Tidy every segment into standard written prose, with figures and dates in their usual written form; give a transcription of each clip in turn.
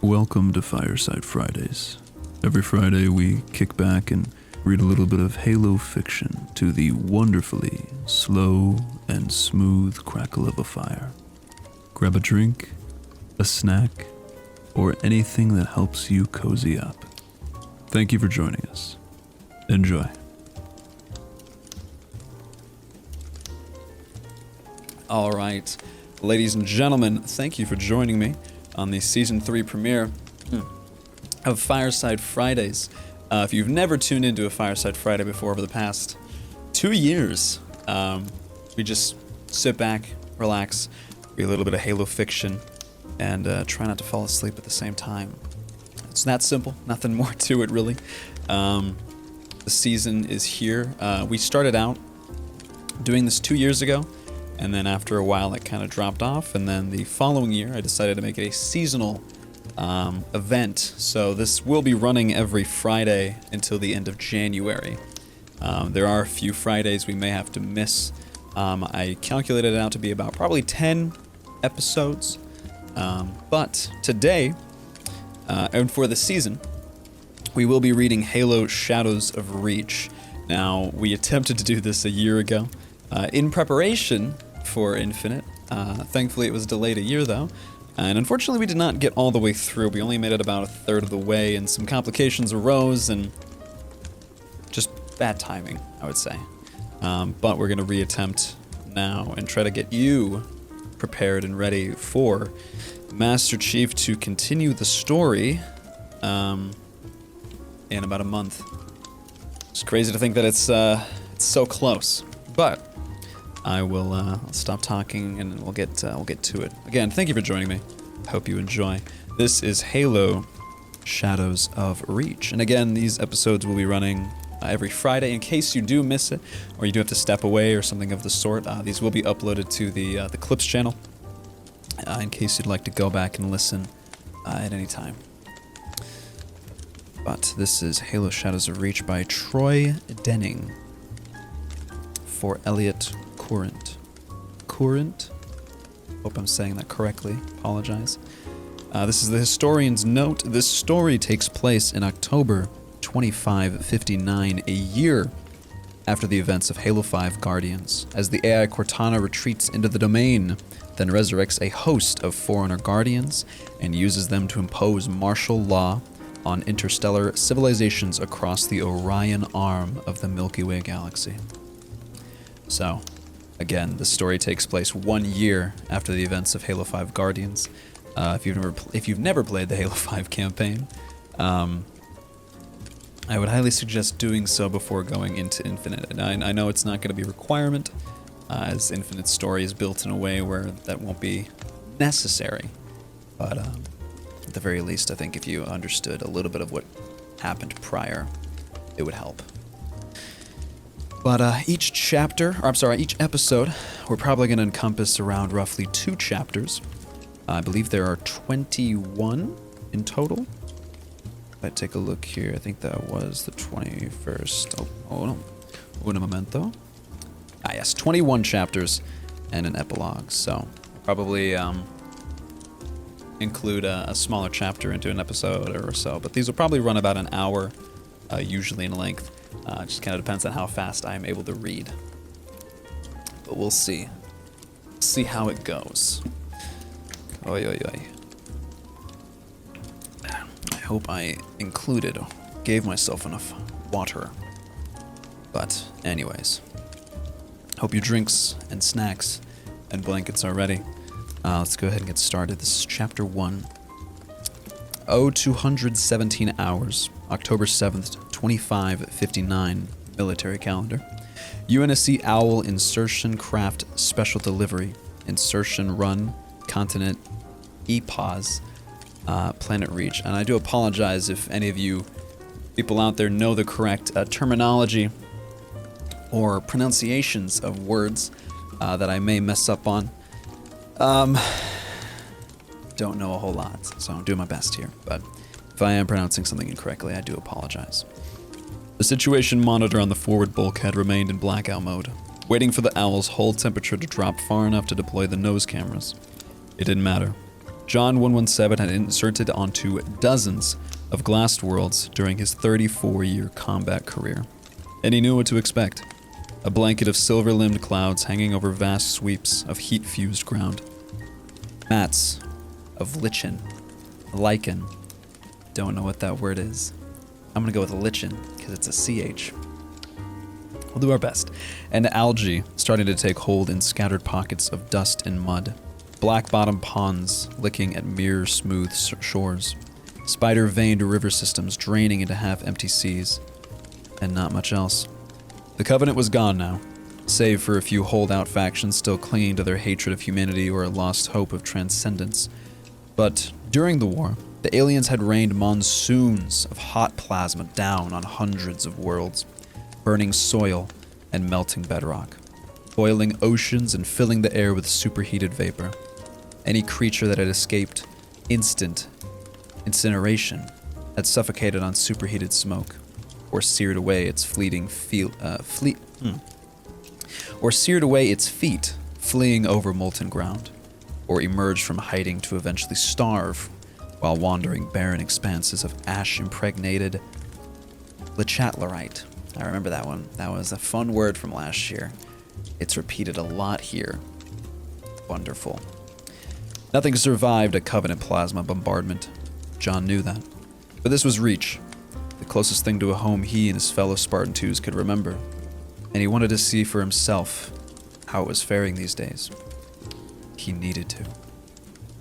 Welcome to Fireside Fridays. Every Friday we kick back and read a little bit of Halo fiction to the wonderfully slow and smooth crackle of a fire. Grab a drink, a snack, or anything that helps you cozy up. Thank you for joining us. Enjoy. All right, ladies and gentlemen, thank you for joining me on the Season 3 premiere of Fireside Fridays. If you've never tuned into a Fireside Friday before over the past 2 years, we just sit back, relax, read a little bit of Halo fiction, and try not to fall asleep at the same time. It's that simple, nothing more to it really. The season is here. We started out doing this 2 years ago, and then after a while it kind of dropped off, and then the following year I decided to make it a seasonal event. So this will be running every Friday until the end of January. There are a few Fridays we may have to miss. I calculated it out to be about probably 10 episodes. But today, and for the season, we will be reading Halo Shadows of Reach. Now, we attempted to do this a year ago in preparation for Infinite. Thankfully, it was delayed a year, though. And unfortunately, we did not get all the way through. We only made it about a third of the way, and some complications arose, and just bad timing, I would say. But we're going to reattempt now and try to get you prepared and ready for Master Chief to continue the story in about a month. It's crazy to think that it's so close, but I will I'll stop talking and we'll get to it. Again, thank you for joining me. Hope you enjoy. This is Halo Shadows of Reach, and again, these episodes will be running every Friday. In case you do miss it, or you do have to step away or something of the sort, these will be uploaded to the Clips channel. In case you'd like to go back and listen at any time. But this is Halo Shadows of Reach by Troy Denning for Elliot Courant. Courant? Hope I'm saying that correctly. Apologize. This is the historian's note. This story takes place in October 2559, a year after the events of Halo 5 Guardians, as the AI Cortana retreats into the domain, then resurrects a host of Forerunner Guardians and uses them to impose martial law on interstellar civilizations across the Orion arm of the Milky Way galaxy. So, again, the story takes place 1 year after the events of Halo 5 Guardians. If you've never played the Halo 5 campaign, I would highly suggest doing so before going into Infinite. And I know it's not going to be a requirement, as Infinite's story is built in a way where that won't be necessary. But at the very least, I think if you understood a little bit of what happened prior, it would help. But each episode, we're probably going to encompass around roughly 2 chapters. I believe there are 21 in total. If I take a look here, I think that was the 21st. Oh no. Un momento. Yes, 21 chapters and an epilogue. So probably include a smaller chapter into an episode or so. But these will probably run about an hour, usually in length. Just kind of depends on how fast I'm able to read. But we'll see. See how it goes. Oy, oy, oy. I hope I gave myself enough water. But anyways, hope your drinks and snacks and blankets are ready. Let's go ahead and get started. This is Chapter 1. 217 hours, October 7th, 2559, military calendar. UNSC Owl Insertion Craft Special Delivery, Insertion Run, Continent, EPAUSE, Planet Reach. And I do apologize if any of you people out there know the correct terminology or pronunciations of words that I may mess up on. Don't know a whole lot, so I'm doing my best here. But if I am pronouncing something incorrectly, I do apologize. The situation monitor on the forward bulkhead remained in blackout mode, waiting for the Owl's hull temperature to drop far enough to deploy the nose cameras. It didn't matter. John 117 had inserted onto dozens of glassed worlds during his 34-year combat career, and he knew what to expect. A blanket of silver-limbed clouds hanging over vast sweeps of heat-fused ground. Mats of lichen. Don't know what that word is. I'm gonna go with lichen, because it's a CH. We'll do our best. And algae starting to take hold in scattered pockets of dust and mud. Black-bottom ponds licking at mirror-smooth shores. Spider-veined river systems draining into half-empty seas. And not much else. The Covenant was gone now, save for a few holdout factions still clinging to their hatred of humanity or a lost hope of transcendence. But during the war, the aliens had rained monsoons of hot plasma down on hundreds of worlds, burning soil and melting bedrock, boiling oceans and filling the air with superheated vapor. Any creature that had escaped instant incineration had suffocated on superheated smoke, or seared away its feet, fleeing over molten ground, or emerged from hiding to eventually starve while wandering barren expanses of ash-impregnated lechatlerite. I remember that one. That was a fun word from last year. It's repeated a lot here. Wonderful. Nothing survived a Covenant plasma bombardment. John knew that. But this was Reach, the closest thing to a home he and his fellow Spartan 2s could remember. And he wanted to see for himself how it was faring these days. He needed to.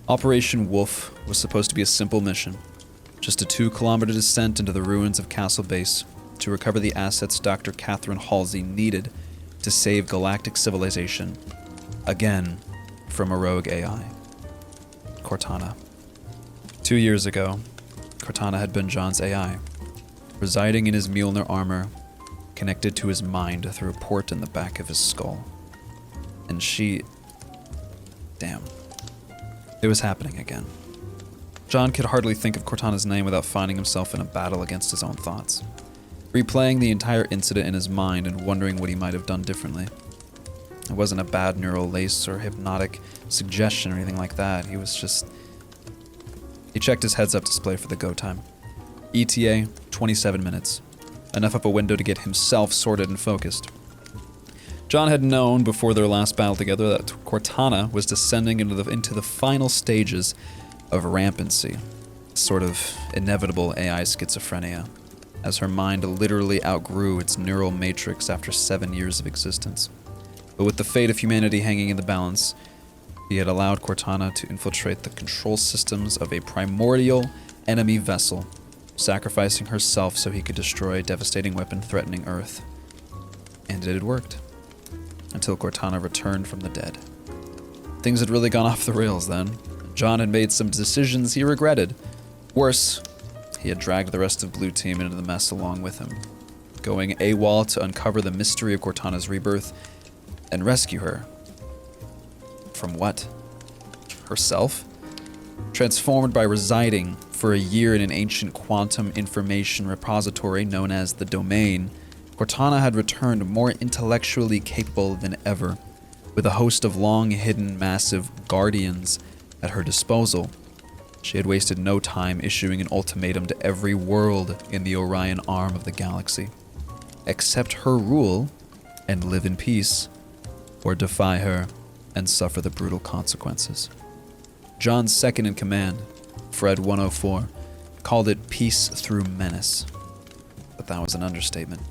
Operation Wolf was supposed to be a simple mission. Just a 2-kilometer descent into the ruins of Castle Base to recover the assets Dr. Catherine Halsey needed to save galactic civilization, again, from a rogue AI. Cortana. 2 years ago, Cortana had been John's AI, residing in his Mjolnir armor, connected to his mind through a port in the back of his skull. And she... Damn. It was happening again. John could hardly think of Cortana's name without finding himself in a battle against his own thoughts, replaying the entire incident in his mind and wondering what he might have done differently. It wasn't a bad neural lace or hypnotic suggestion or anything like that. He checked his heads-up display for the go time. ETA, 27 minutes. Enough of a window to get himself sorted and focused. John had known before their last battle together that Cortana was descending into the final stages of rampancy, sort of inevitable AI schizophrenia, as her mind literally outgrew its neural matrix after 7 years of existence. But with the fate of humanity hanging in the balance, he had allowed Cortana to infiltrate the control systems of a primordial enemy vessel, sacrificing herself so he could destroy a devastating weapon threatening Earth. And it had worked. Until Cortana returned from the dead. Things had really gone off the rails then. John had made some decisions he regretted. Worse, he had dragged the rest of Blue Team into the mess along with him, going AWOL to uncover the mystery of Cortana's rebirth and rescue her. From what? Herself? Transformed by residing for a year in an ancient quantum information repository known as the Domain, Cortana had returned more intellectually capable than ever, with a host of long-hidden massive guardians at her disposal. She had wasted no time issuing an ultimatum to every world in the Orion arm of the galaxy. Accept her rule and live in peace, or defy her and suffer the brutal consequences. John's second-in-command, Fred 104, called it peace through menace. But that was an understatement.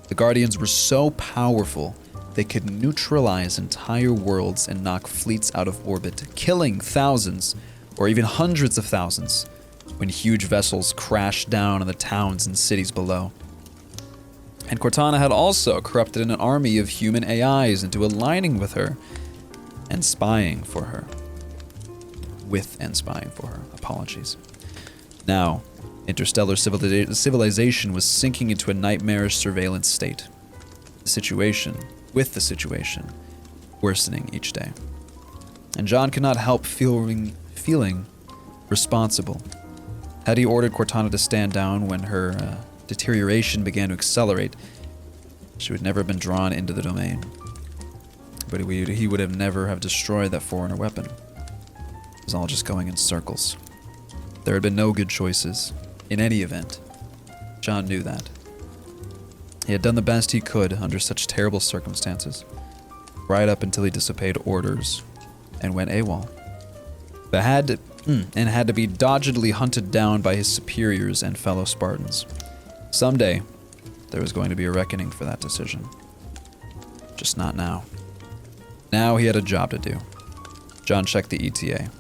The Guardians were so powerful, they could neutralize entire worlds and knock fleets out of orbit, killing thousands, or even hundreds of thousands, when huge vessels crashed down on the towns and cities below. And Cortana had also corrupted an army of human AIs into aligning with her and spying for her. Apologies. Now, interstellar civilization was sinking into a nightmarish surveillance state. The situation, worsening each day. And John could not help feeling responsible. Had he ordered Cortana to stand down when her deterioration began to accelerate, she would never have been drawn into the Domain. But he would have never have destroyed that Forerunner weapon. It was all just going in circles. There had been no good choices, in any event. John knew that. He had done the best he could under such terrible circumstances, right up until he disobeyed orders and went AWOL. But had to be doggedly hunted down by his superiors and fellow Spartans. Someday, there was going to be a reckoning for that decision. Just not now. Now he had a job to do. John checked the ETA.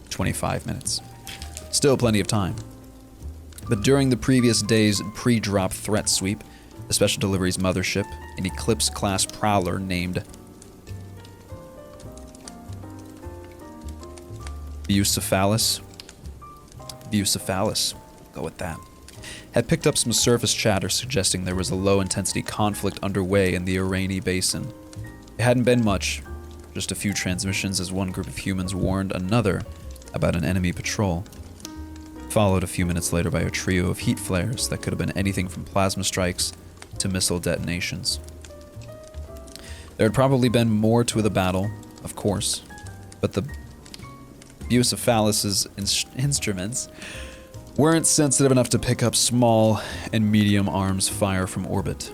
25 minutes. Still plenty of time. But during the previous day's pre-drop threat sweep, the Special Deliveries mothership, an Eclipse-class prowler named Bucephalus, go with that, had picked up some surface chatter suggesting there was a low-intensity conflict underway in the Irani Basin. It hadn't been much, just a few transmissions as one group of humans warned another about an enemy patrol, followed a few minutes later by a trio of heat flares that could have been anything from plasma strikes to missile detonations. There had probably been more to the battle, of course, but the Bucephalus's instruments weren't sensitive enough to pick up small and medium arms fire from orbit,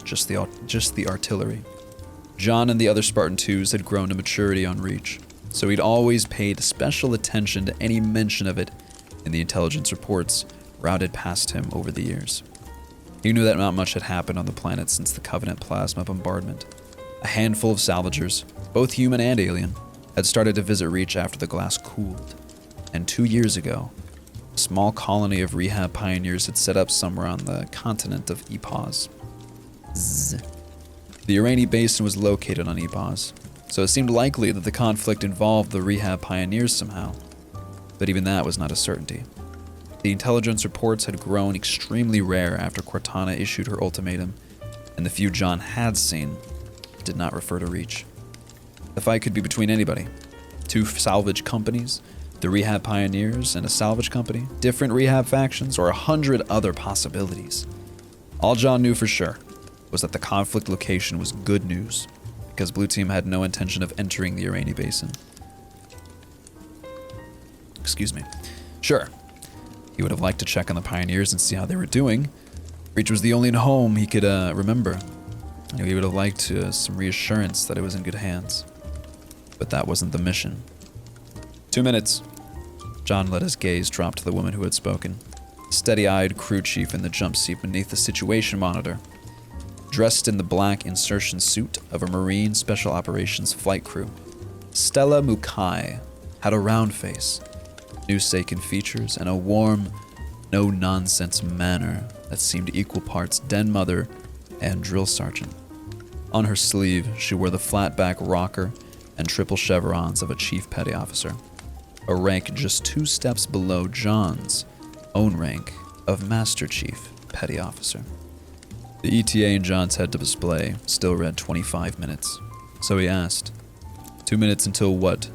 just the artillery. John and the other Spartan 2s had grown to maturity on Reach, so he'd always paid special attention to any mention of it in the intelligence reports routed past him over the years. He knew that not much had happened on the planet since the Covenant plasma bombardment. A handful of salvagers, both human and alien, had started to visit Reach after the glass cooled, and 2 years ago, a small colony of rehab pioneers had set up somewhere on the continent of Epos. The Irani Basin was located on Epos, so it seemed likely that the conflict involved the rehab pioneers somehow. But even that was not a certainty. The intelligence reports had grown extremely rare after Cortana issued her ultimatum, and the few John had seen did not refer to Reach. The fight could be between anybody. 2 salvage companies, the rehab pioneers and a salvage company, different rehab factions, or 100 other possibilities. All John knew for sure was that the conflict location was good news, because Blue Team had no intention of entering the Irani Basin. Excuse me. Sure, he would have liked to check on the pioneers and see how they were doing. Reach was the only home he could remember. And he would have liked some reassurance that it was in good hands. But that wasn't the mission. 2 minutes. John let his gaze drop to the woman who had spoken. Steady-eyed crew chief in the jump seat beneath the situation monitor. Dressed in the black insertion suit of a Marine Special Operations flight crew. Stella Mukai had a round face, Nusakan features, and a warm, no-nonsense manner that seemed equal parts den mother and drill sergeant. On her sleeve, she wore the flat-back rocker and triple chevrons of a chief petty officer, a rank just 2 steps below John's own rank of Master Chief Petty Officer. The ETA in John's head display still read 25 minutes, so he asked, 2 minutes until what,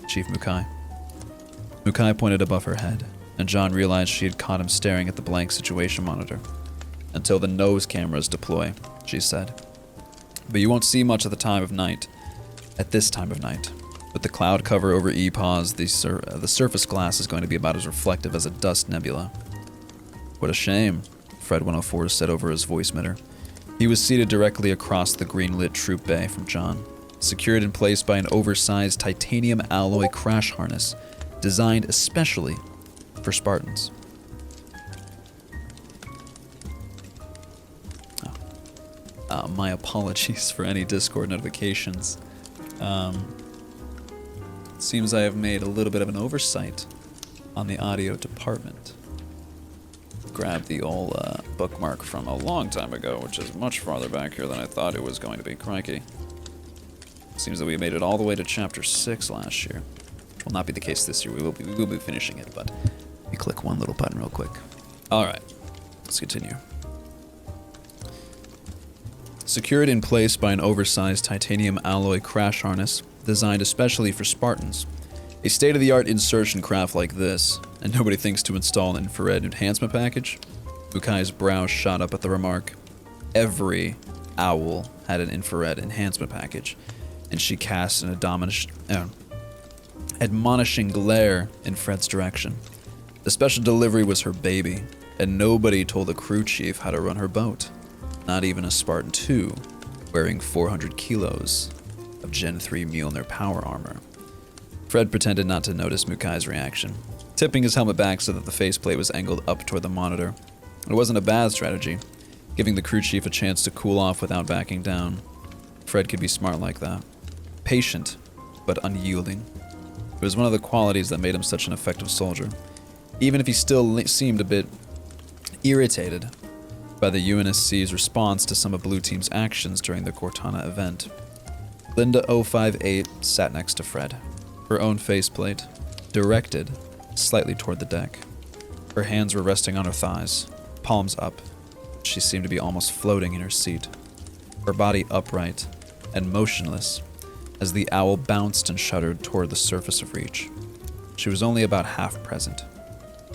Chief Mukai? Mukai pointed above her head, and John realized she had caught him staring at the blank situation monitor. Until the nose cameras deploy, she said. But you won't see much at this time of night. With the cloud cover over Epos, the surface glass is going to be about as reflective as a dust nebula. What a shame, Fred 104 said over his voice emitter. He was seated directly across the green-lit troop bay from John, secured in place by an oversized titanium alloy crash harness designed especially for Spartans. My apologies for any Discord notifications. Seems I have made a little bit of an oversight on the audio department. Grabbed the old bookmark from a long time ago, which is much farther back here than I thought it was going to be. Crikey. Seems that we made it all the way to chapter 6 last year. Will not be the case this year. We will be finishing it, but we click one little button real quick. All right, let's continue. Secured in place by an oversized titanium alloy crash harness designed especially for Spartans, a state-of-the-art insertion craft like this, and nobody thinks to install an infrared enhancement package? Mukai's brow shot up at the remark. Every owl had an infrared enhancement package, and she cast an admonishing glare in Fred's direction. The special delivery was her baby, and nobody told the crew chief how to run her boat. Not even a Spartan 2, wearing 400 kilos of Gen 3 Mjolnir power armor. Fred pretended not to notice Mukai's reaction, tipping his helmet back so that the faceplate was angled up toward the monitor. It wasn't a bad strategy, giving the crew chief a chance to cool off without backing down. Fred could be smart like that. Patient, but unyielding. It was one of the qualities that made him such an effective soldier, even if he still seemed a bit irritated by the UNSC's response to some of Blue Team's actions during the Cortana event. Linda 058 sat next to Fred, her own faceplate directed slightly toward the deck. Her hands were resting on her thighs, palms up. She seemed to be almost floating in her seat, her body upright and motionless as the owl bounced and shuddered toward the surface of Reach. She was only about half present.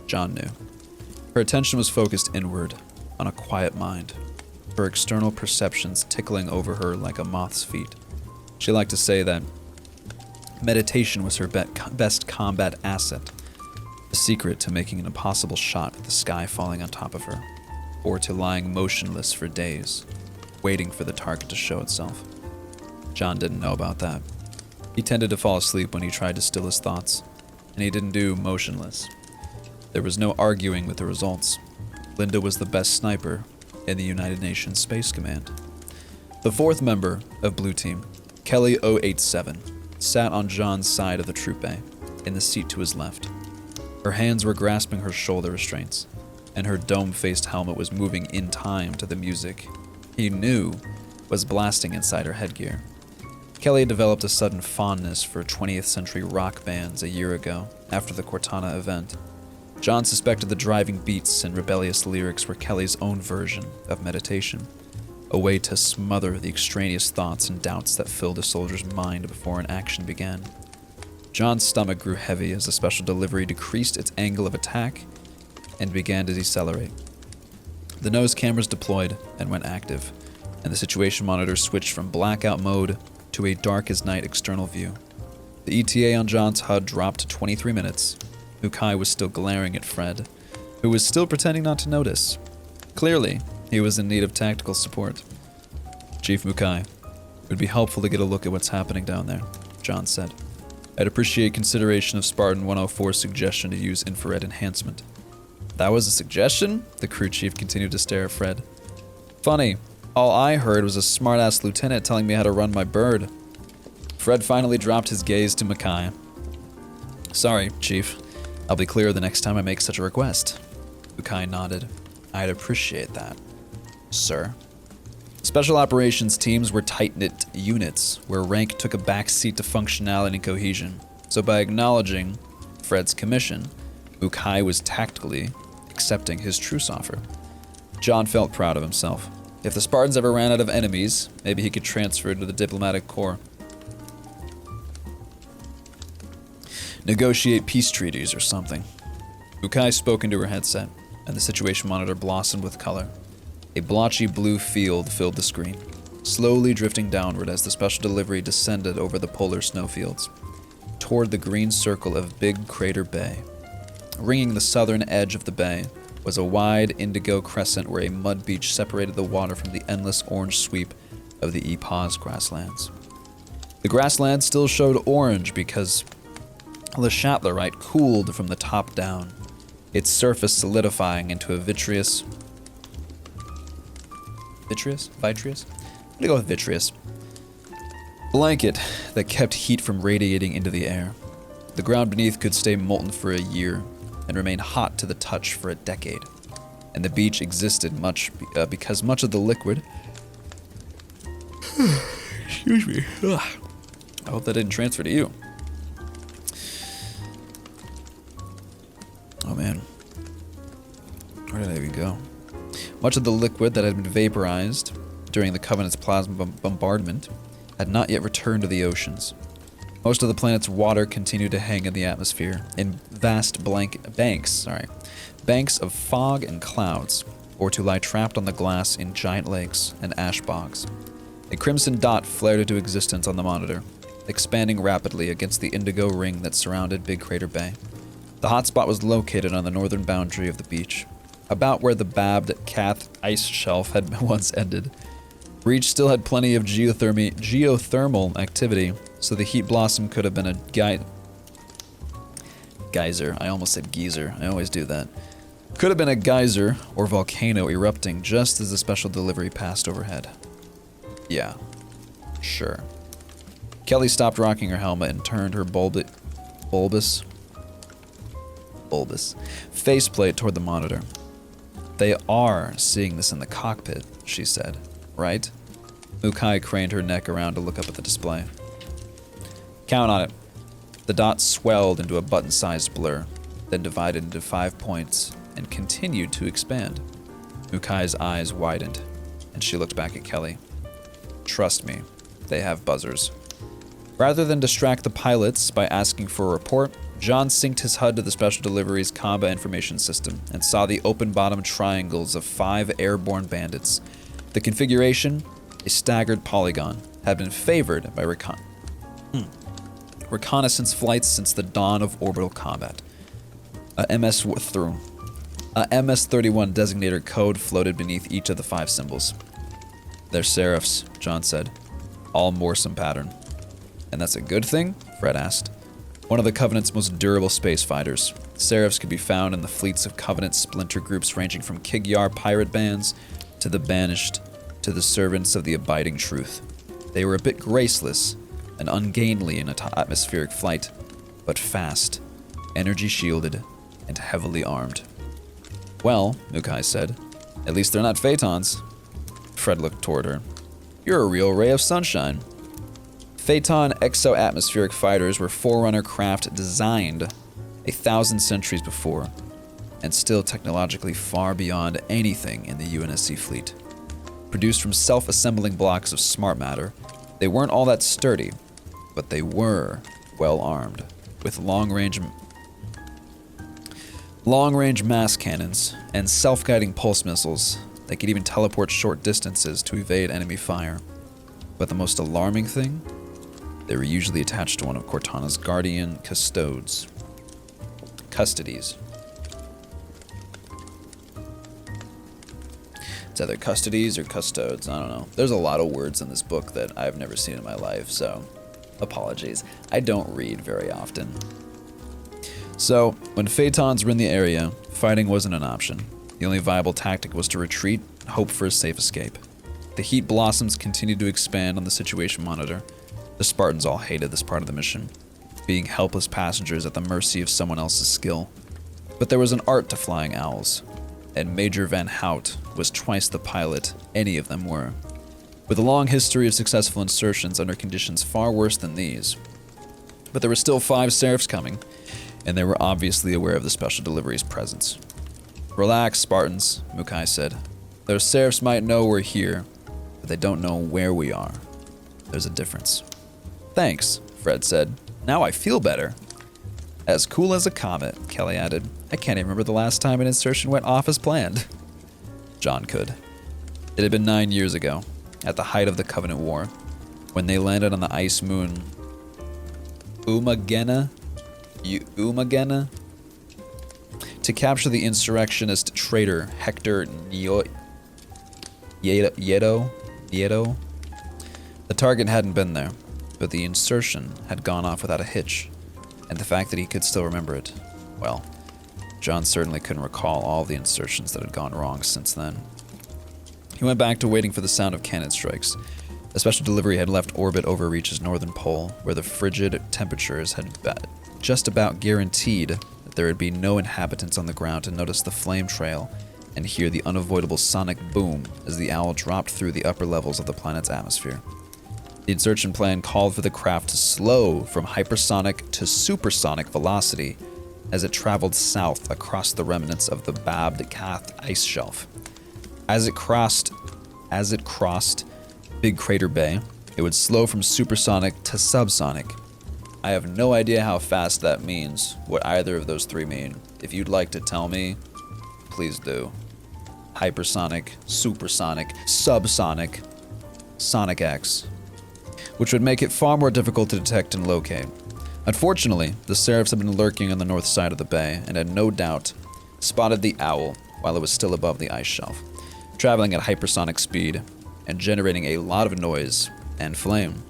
John knew. Her attention was focused inward, on a quiet mind, her external perceptions tickling over her like a moth's feet. She liked to say that meditation was her best combat asset, the secret to making an impossible shot with the sky falling on top of her, or to lying motionless for days, waiting for the target to show itself. John didn't know about that. He tended to fall asleep when he tried to still his thoughts, and he didn't do motionless. There was no arguing with the results. Linda was the best sniper in the United Nations Space Command. The fourth member of Blue Team, Kelly 087, sat on John's side of the troop bay, in the seat to his left. Her hands were grasping her shoulder restraints, and her dome-faced helmet was moving in time to the music he knew was blasting inside her headgear. Kelly had developed a sudden fondness for 20th century rock bands a year ago, after the Cortana event. John suspected the driving beats and rebellious lyrics were Kelly's own version of meditation, a way to smother the extraneous thoughts and doubts that filled a soldier's mind before an action began. John's stomach grew heavy as the special delivery decreased its angle of attack and began to decelerate. The nose cameras deployed and went active, and the situation monitor switched from blackout mode to a dark-as-night external view. The ETA on John's HUD dropped to 23 minutes. Mukai was still glaring at Fred, who was still pretending not to notice. Clearly, he was in need of tactical support. Chief Mukai, it would be helpful to get a look at what's happening down there, John said. I'd appreciate consideration of Spartan 104's suggestion to use infrared enhancement. That was a suggestion? The crew chief continued to stare at Fred. Funny, all I heard was a smart-ass lieutenant telling me how to run my bird. Fred finally dropped his gaze to Mukai. Sorry, Chief. I'll be clearer the next time I make such a request. Mukai nodded. I'd appreciate that, sir. Special operations teams were tight-knit units, where rank took a back seat to functionality and cohesion. So by acknowledging Fred's commission, Mukai was tactfully accepting his truce offer. John felt proud of himself. If the Spartans ever ran out of enemies, maybe he could transfer to the diplomatic corps. Negotiate peace treaties or something. Mukai spoke into her headset, and the situation monitor blossomed with color. A blotchy blue field filled the screen, slowly drifting downward as the special delivery descended over the polar snowfields, toward the green circle of Big Crater Bay. Ringing the southern edge of the bay was a wide indigo crescent where a mud beach separated the water from the endless orange sweep of the Epaz grasslands. The grasslands still showed orange because Le Chatlerite cooled from the top down, its surface solidifying into a vitreous? I'm gonna go with vitreous. Blanket that kept heat from radiating into the air. The ground beneath could stay molten for a year and remain hot to the touch for a decade. And the beach existed because much of the liquid... Excuse me. I hope that didn't transfer to you. Oh man. Where did I even go? Much of the liquid that had been vaporized during the Covenant's plasma bombardment had not yet returned to the oceans. Most of the planet's water continued to hang in the atmosphere in vast banks of fog and clouds, or to lie trapped on the glass in giant lakes and ash bogs. A crimson dot flared into existence on the monitor, expanding rapidly against the indigo ring that surrounded Big Crater Bay. The hotspot was located on the northern boundary of the beach, about where the Babbed Cath ice shelf had once ended. Breach still had plenty of geothermal activity, so the heat blossom could have been a geyser. I almost said geyser. I always do that. Could have been a geyser or volcano erupting just as the special delivery passed overhead. Yeah, sure. Kelly stopped rocking her helmet and turned her bulbous faceplate toward the monitor. They are seeing this in the cockpit, she said, right? Mukai craned her neck around to look up at the display. Count on it. The dot swelled into a button-sized blur, then divided into 5 points and continued to expand. Mukai's eyes widened, and she looked back at Kelly. Trust me, they have buzzers. Rather than distract the pilots by asking for a report, John synced his HUD to the Special Delivery's combat information system and saw the open-bottom triangles of 5 airborne bandits. The configuration, a staggered polygon, had been favored by reconnaissance flights since the dawn of orbital combat. A MS-31 designator code floated beneath each of the 5 symbols. They're Seraphs, John said, all Morsum pattern. And that's a good thing? Fred asked. One of the Covenant's most durable space fighters. Seraphs could be found in the fleets of Covenant splinter groups ranging from Kigyar pirate bands to the Banished to the servants of the Abiding Truth. They were a bit graceless and ungainly in atmospheric flight, but fast, energy shielded, and heavily armed. Well, Mukai said, at least they're not Phaetons. Fred looked toward her. You're a real ray of sunshine. Phaeton exo-atmospheric fighters were Forerunner craft designed 1,000 centuries before, and still technologically far beyond anything in the UNSC fleet. Produced from self-assembling blocks of smart matter, they weren't all that sturdy, but they were well armed, with long-range mass cannons and self-guiding pulse missiles that could even teleport short distances to evade enemy fire. But the most alarming thing? They were usually attached to one of Cortana's guardian custodies. It's either custodies or custodes, I don't know. There's a lot of words in this book that I've never seen in my life, so apologies. I don't read very often. So, when Phaetons were in the area, fighting wasn't an option. The only viable tactic was to retreat and hope for a safe escape. The heat blossoms continued to expand on the situation monitor. The Spartans all hated this part of the mission, being helpless passengers at the mercy of someone else's skill. But there was an art to flying owls, and Major Van Hout was twice the pilot any of them were, with a long history of successful insertions under conditions far worse than these. But there were still 5 Seraphs coming, and they were obviously aware of the Special Delivery's presence. Relax, Spartans, Mukai said. Those Seraphs might know we're here, but they don't know where we are. There's a difference. Thanks, Fred said. Now I feel better. As cool as a comet, Kelly added. I can't even remember the last time an insertion went off as planned. John could. It had been 9 years ago, at the height of the Covenant War, when they landed on the ice moon Umagena, to capture the insurrectionist traitor Hector Nieto. The target hadn't been there, but the insertion had gone off without a hitch, and the fact that he could still remember it, well, John certainly couldn't recall all the insertions that had gone wrong since then. He went back to waiting for the sound of cannon strikes. A Special Delivery had left orbit over Reach's northern pole, where the frigid temperatures had just about guaranteed that there would be no inhabitants on the ground to notice the flame trail and hear the unavoidable sonic boom as the owl dropped through the upper levels of the planet's atmosphere. The insertion plan called for the craft to slow from hypersonic to supersonic velocity as it traveled south across the remnants of the Babbed Cath ice shelf. As it crossed Big Crater Bay, it would slow from supersonic to subsonic. I have no idea how fast that means, what either of those 3 mean. If you'd like to tell me, please do. Hypersonic, supersonic, subsonic, Sonic X. which would make it far more difficult to detect and locate. Unfortunately, the Seraphs had been lurking on the north side of the bay and had no doubt spotted the owl while it was still above the ice shelf, traveling at hypersonic speed and generating a lot of noise and flame.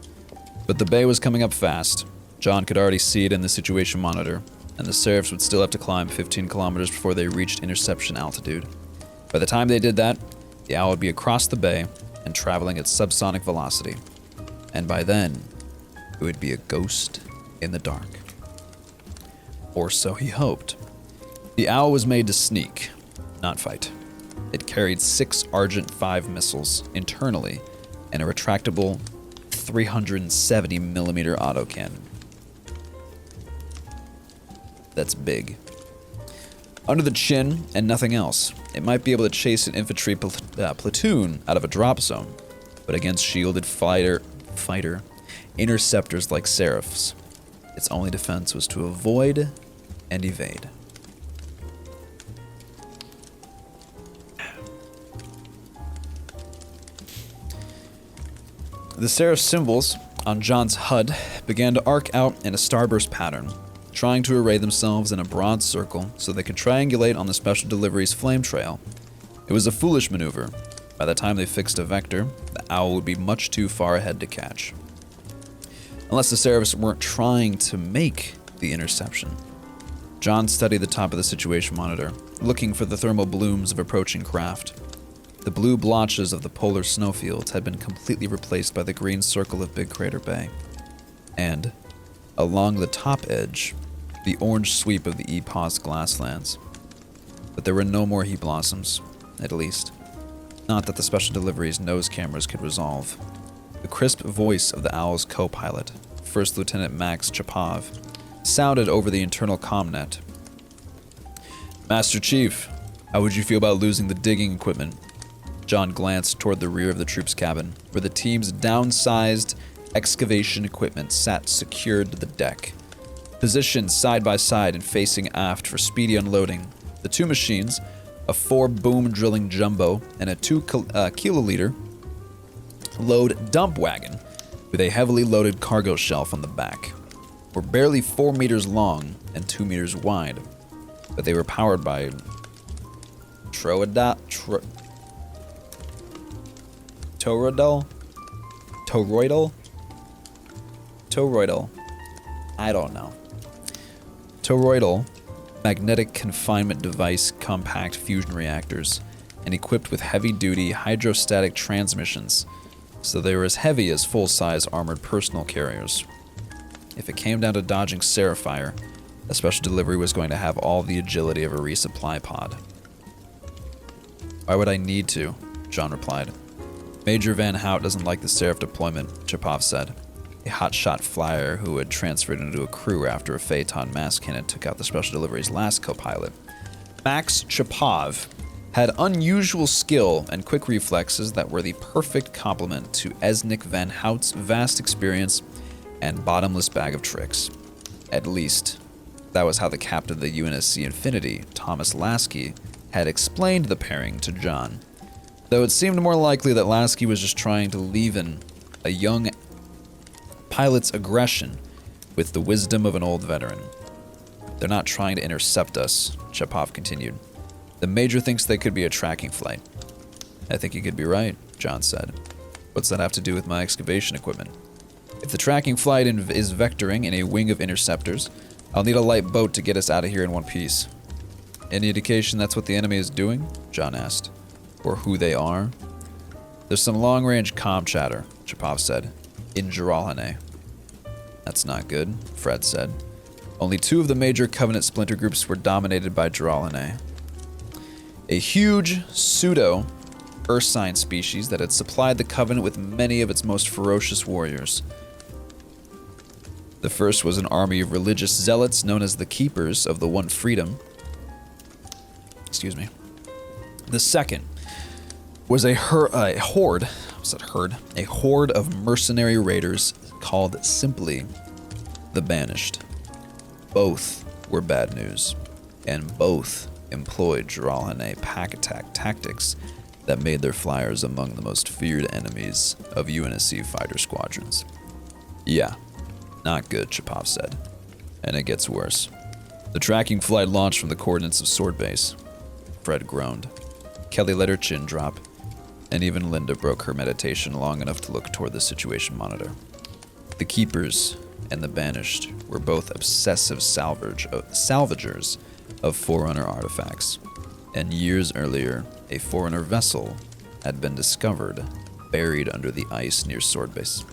But the bay was coming up fast. John could already see it in the situation monitor, and the Seraphs would still have to climb 15 kilometers before they reached interception altitude. By the time they did that, the owl would be across the bay and traveling at subsonic velocity. And by then, it would be a ghost in the dark. Or so he hoped. The owl was made to sneak, not fight. It carried 6 Argent 5 missiles internally and a retractable 370mm autocannon. That's big. Under the chin and nothing else, it might be able to chase an infantry platoon out of a drop zone, but against shielded fighter interceptors like Seraphs, its only defense was to avoid and evade. The Seraph symbols on John's HUD began to arc out in a starburst pattern, trying to array themselves in a broad circle so they could triangulate on the Special Delivery's flame trail. It was a foolish maneuver. By the time they fixed a vector, the owl would be much too far ahead to catch. Unless the Seraphs weren't trying to make the interception. John studied the top of the situation monitor, looking for the thermal blooms of approaching craft. The blue blotches of the polar snowfields had been completely replaced by the green circle of Big Crater Bay. And, along the top edge, the orange sweep of the EPOS glasslands. But there were no more heat blossoms, at least. Not that the Special Delivery's nose cameras could resolve. The crisp voice of the Owl's co-pilot, First Lieutenant Max Chapov, sounded over the internal comnet. Master Chief, how would you feel about losing the digging equipment? John glanced toward the rear of the troops' cabin, where the team's downsized excavation equipment sat secured to the deck. Positioned side by side and facing aft for speedy unloading, the 2 machines, a 4-boom drilling jumbo and a 2-kiloliter load dump wagon with a heavily loaded cargo shelf on the back, were barely 4 meters long and 2 meters wide, but they were powered by toroidal, I don't know. Toroidal magnetic confinement device compact fusion reactors, and equipped with heavy-duty hydrostatic transmissions, so they were as heavy as full-size armored personal carriers. If it came down to dodging Seraph fire, a Special Delivery was going to have all the agility of a resupply pod. Why would I need to? John replied. Major Van Hout doesn't like the Seraph deployment, Chapov said, a hotshot flyer who had transferred into a crew after a Phaeton mass cannon took out the Special Delivery's last co-pilot. Max Chapov had unusual skill and quick reflexes that were the perfect complement to Esnik Van Hout's vast experience and bottomless bag of tricks. At least, that was how the captain of the UNSC Infinity, Thomas Lasky, had explained the pairing to John, though it seemed more likely that Lasky was just trying to leaven a young pilot's aggression with the wisdom of an old veteran. They're not trying to intercept us, Chapov continued. The Major thinks they could be a tracking flight. I think he could be right, John said. What's that have to do with my excavation equipment? If the tracking flight is vectoring in a wing of interceptors, I'll need a light boat to get us out of here in one piece. Any indication that's what the enemy is doing? John asked. Or who they are? There's some long-range comm chatter, Chapov said, in Jiralhane. That's not good, Fred said. Only 2 of the major Covenant splinter groups were dominated by Jiralhane. A huge pseudo-Ursine species that had supplied the Covenant with many of its most ferocious warriors. The first was an army of religious zealots known as the Keepers of the One Freedom. Excuse me. The second was a horde of mercenary raiders called simply the Banished. Both were bad news, and both employed Jiralhane pack attack tactics that made their flyers among the most feared enemies of UNSC fighter squadrons. Yeah, not good, Chapov said. And it gets worse. The tracking flight launched from the coordinates of Sword Base. Fred groaned. Kelly let her chin drop, and even Linda broke her meditation long enough to look toward the situation monitor. The Keepers and the Banished were both obsessive salvagers of Forerunner artifacts, and years earlier, a Forerunner vessel had been discovered buried under the ice near Sword Base.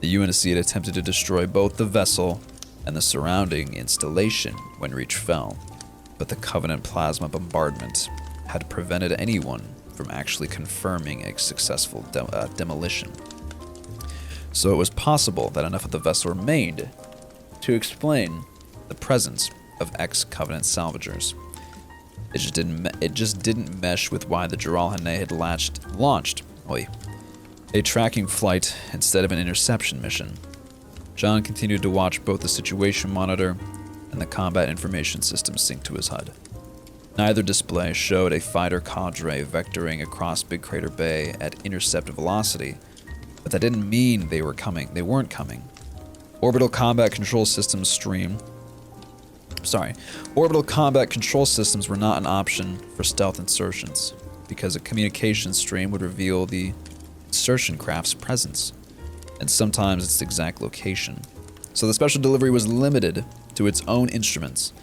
The UNSC had attempted to destroy both the vessel and the surrounding installation when Reach fell, but the Covenant plasma bombardment had prevented anyone from actually confirming a successful demolition. So it was possible that enough of the vessel remained to explain the presence of ex-Covenant salvagers. It just didn't mesh with why the Jiralhanae had launched a tracking flight instead of an interception mission. John continued to watch both the situation monitor and the combat information system sync to his HUD. Neither display showed a fighter cadre vectoring across Big Crater Bay at intercept velocity, but that didn't mean they weren't coming. Orbital combat control systems were not an option for stealth insertions, because a communication stream would reveal the insertion craft's presence, and sometimes its exact location. So the special delivery was limited to its own instruments,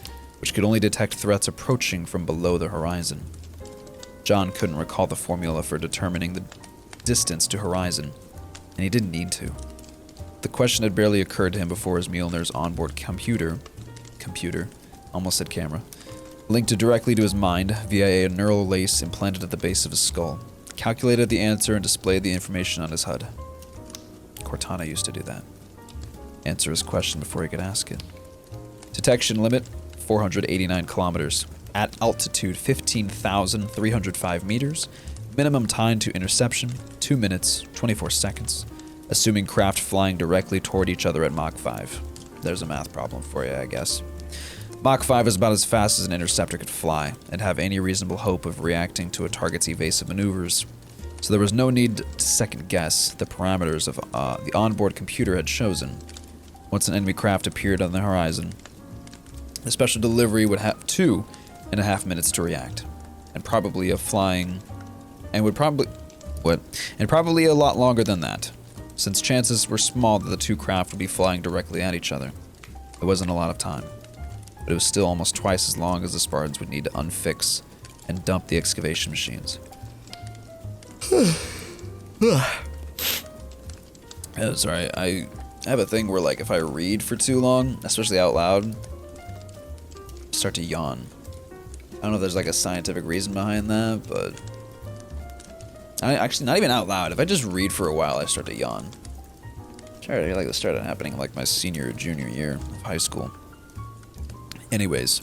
which could only detect threats approaching from below the horizon. John couldn't recall the formula for determining the distance to horizon, and he didn't need to. The question had barely occurred to him before his Mjolnir's onboard computer, almost said camera, linked directly to his mind via a neural lace implanted at the base of his skull, calculated the answer and displayed the information on his HUD. Cortana used to do that. Answer his question before he could ask it. Detection limit, 489 kilometers. At altitude, 15,305 meters. Minimum time to interception, 2 minutes, 24 seconds. Assuming craft flying directly toward each other at Mach 5. There's a math problem for you, I guess. Mach 5 is about as fast as an interceptor could fly, and have any reasonable hope of reacting to a target's evasive maneuvers. So there was no need to second-guess the parameters of the onboard computer had chosen. Once an enemy craft appeared on the horizon, the special delivery would have 2.5 minutes to react, and probably a lot longer than that, since chances were small that the two craft would be flying directly at each other. It wasn't a lot of time, but it was still almost twice as long as the Spartans would need to unfix and dump the excavation machines. Sorry, I have a thing where, like, if I read for too long, especially out loud, I start to yawn. I don't know if there's like a scientific reason behind that, but actually not even out loud. If I just read for a while, I start to yawn. I like this started happening like my senior or junior year of high school. Anyways,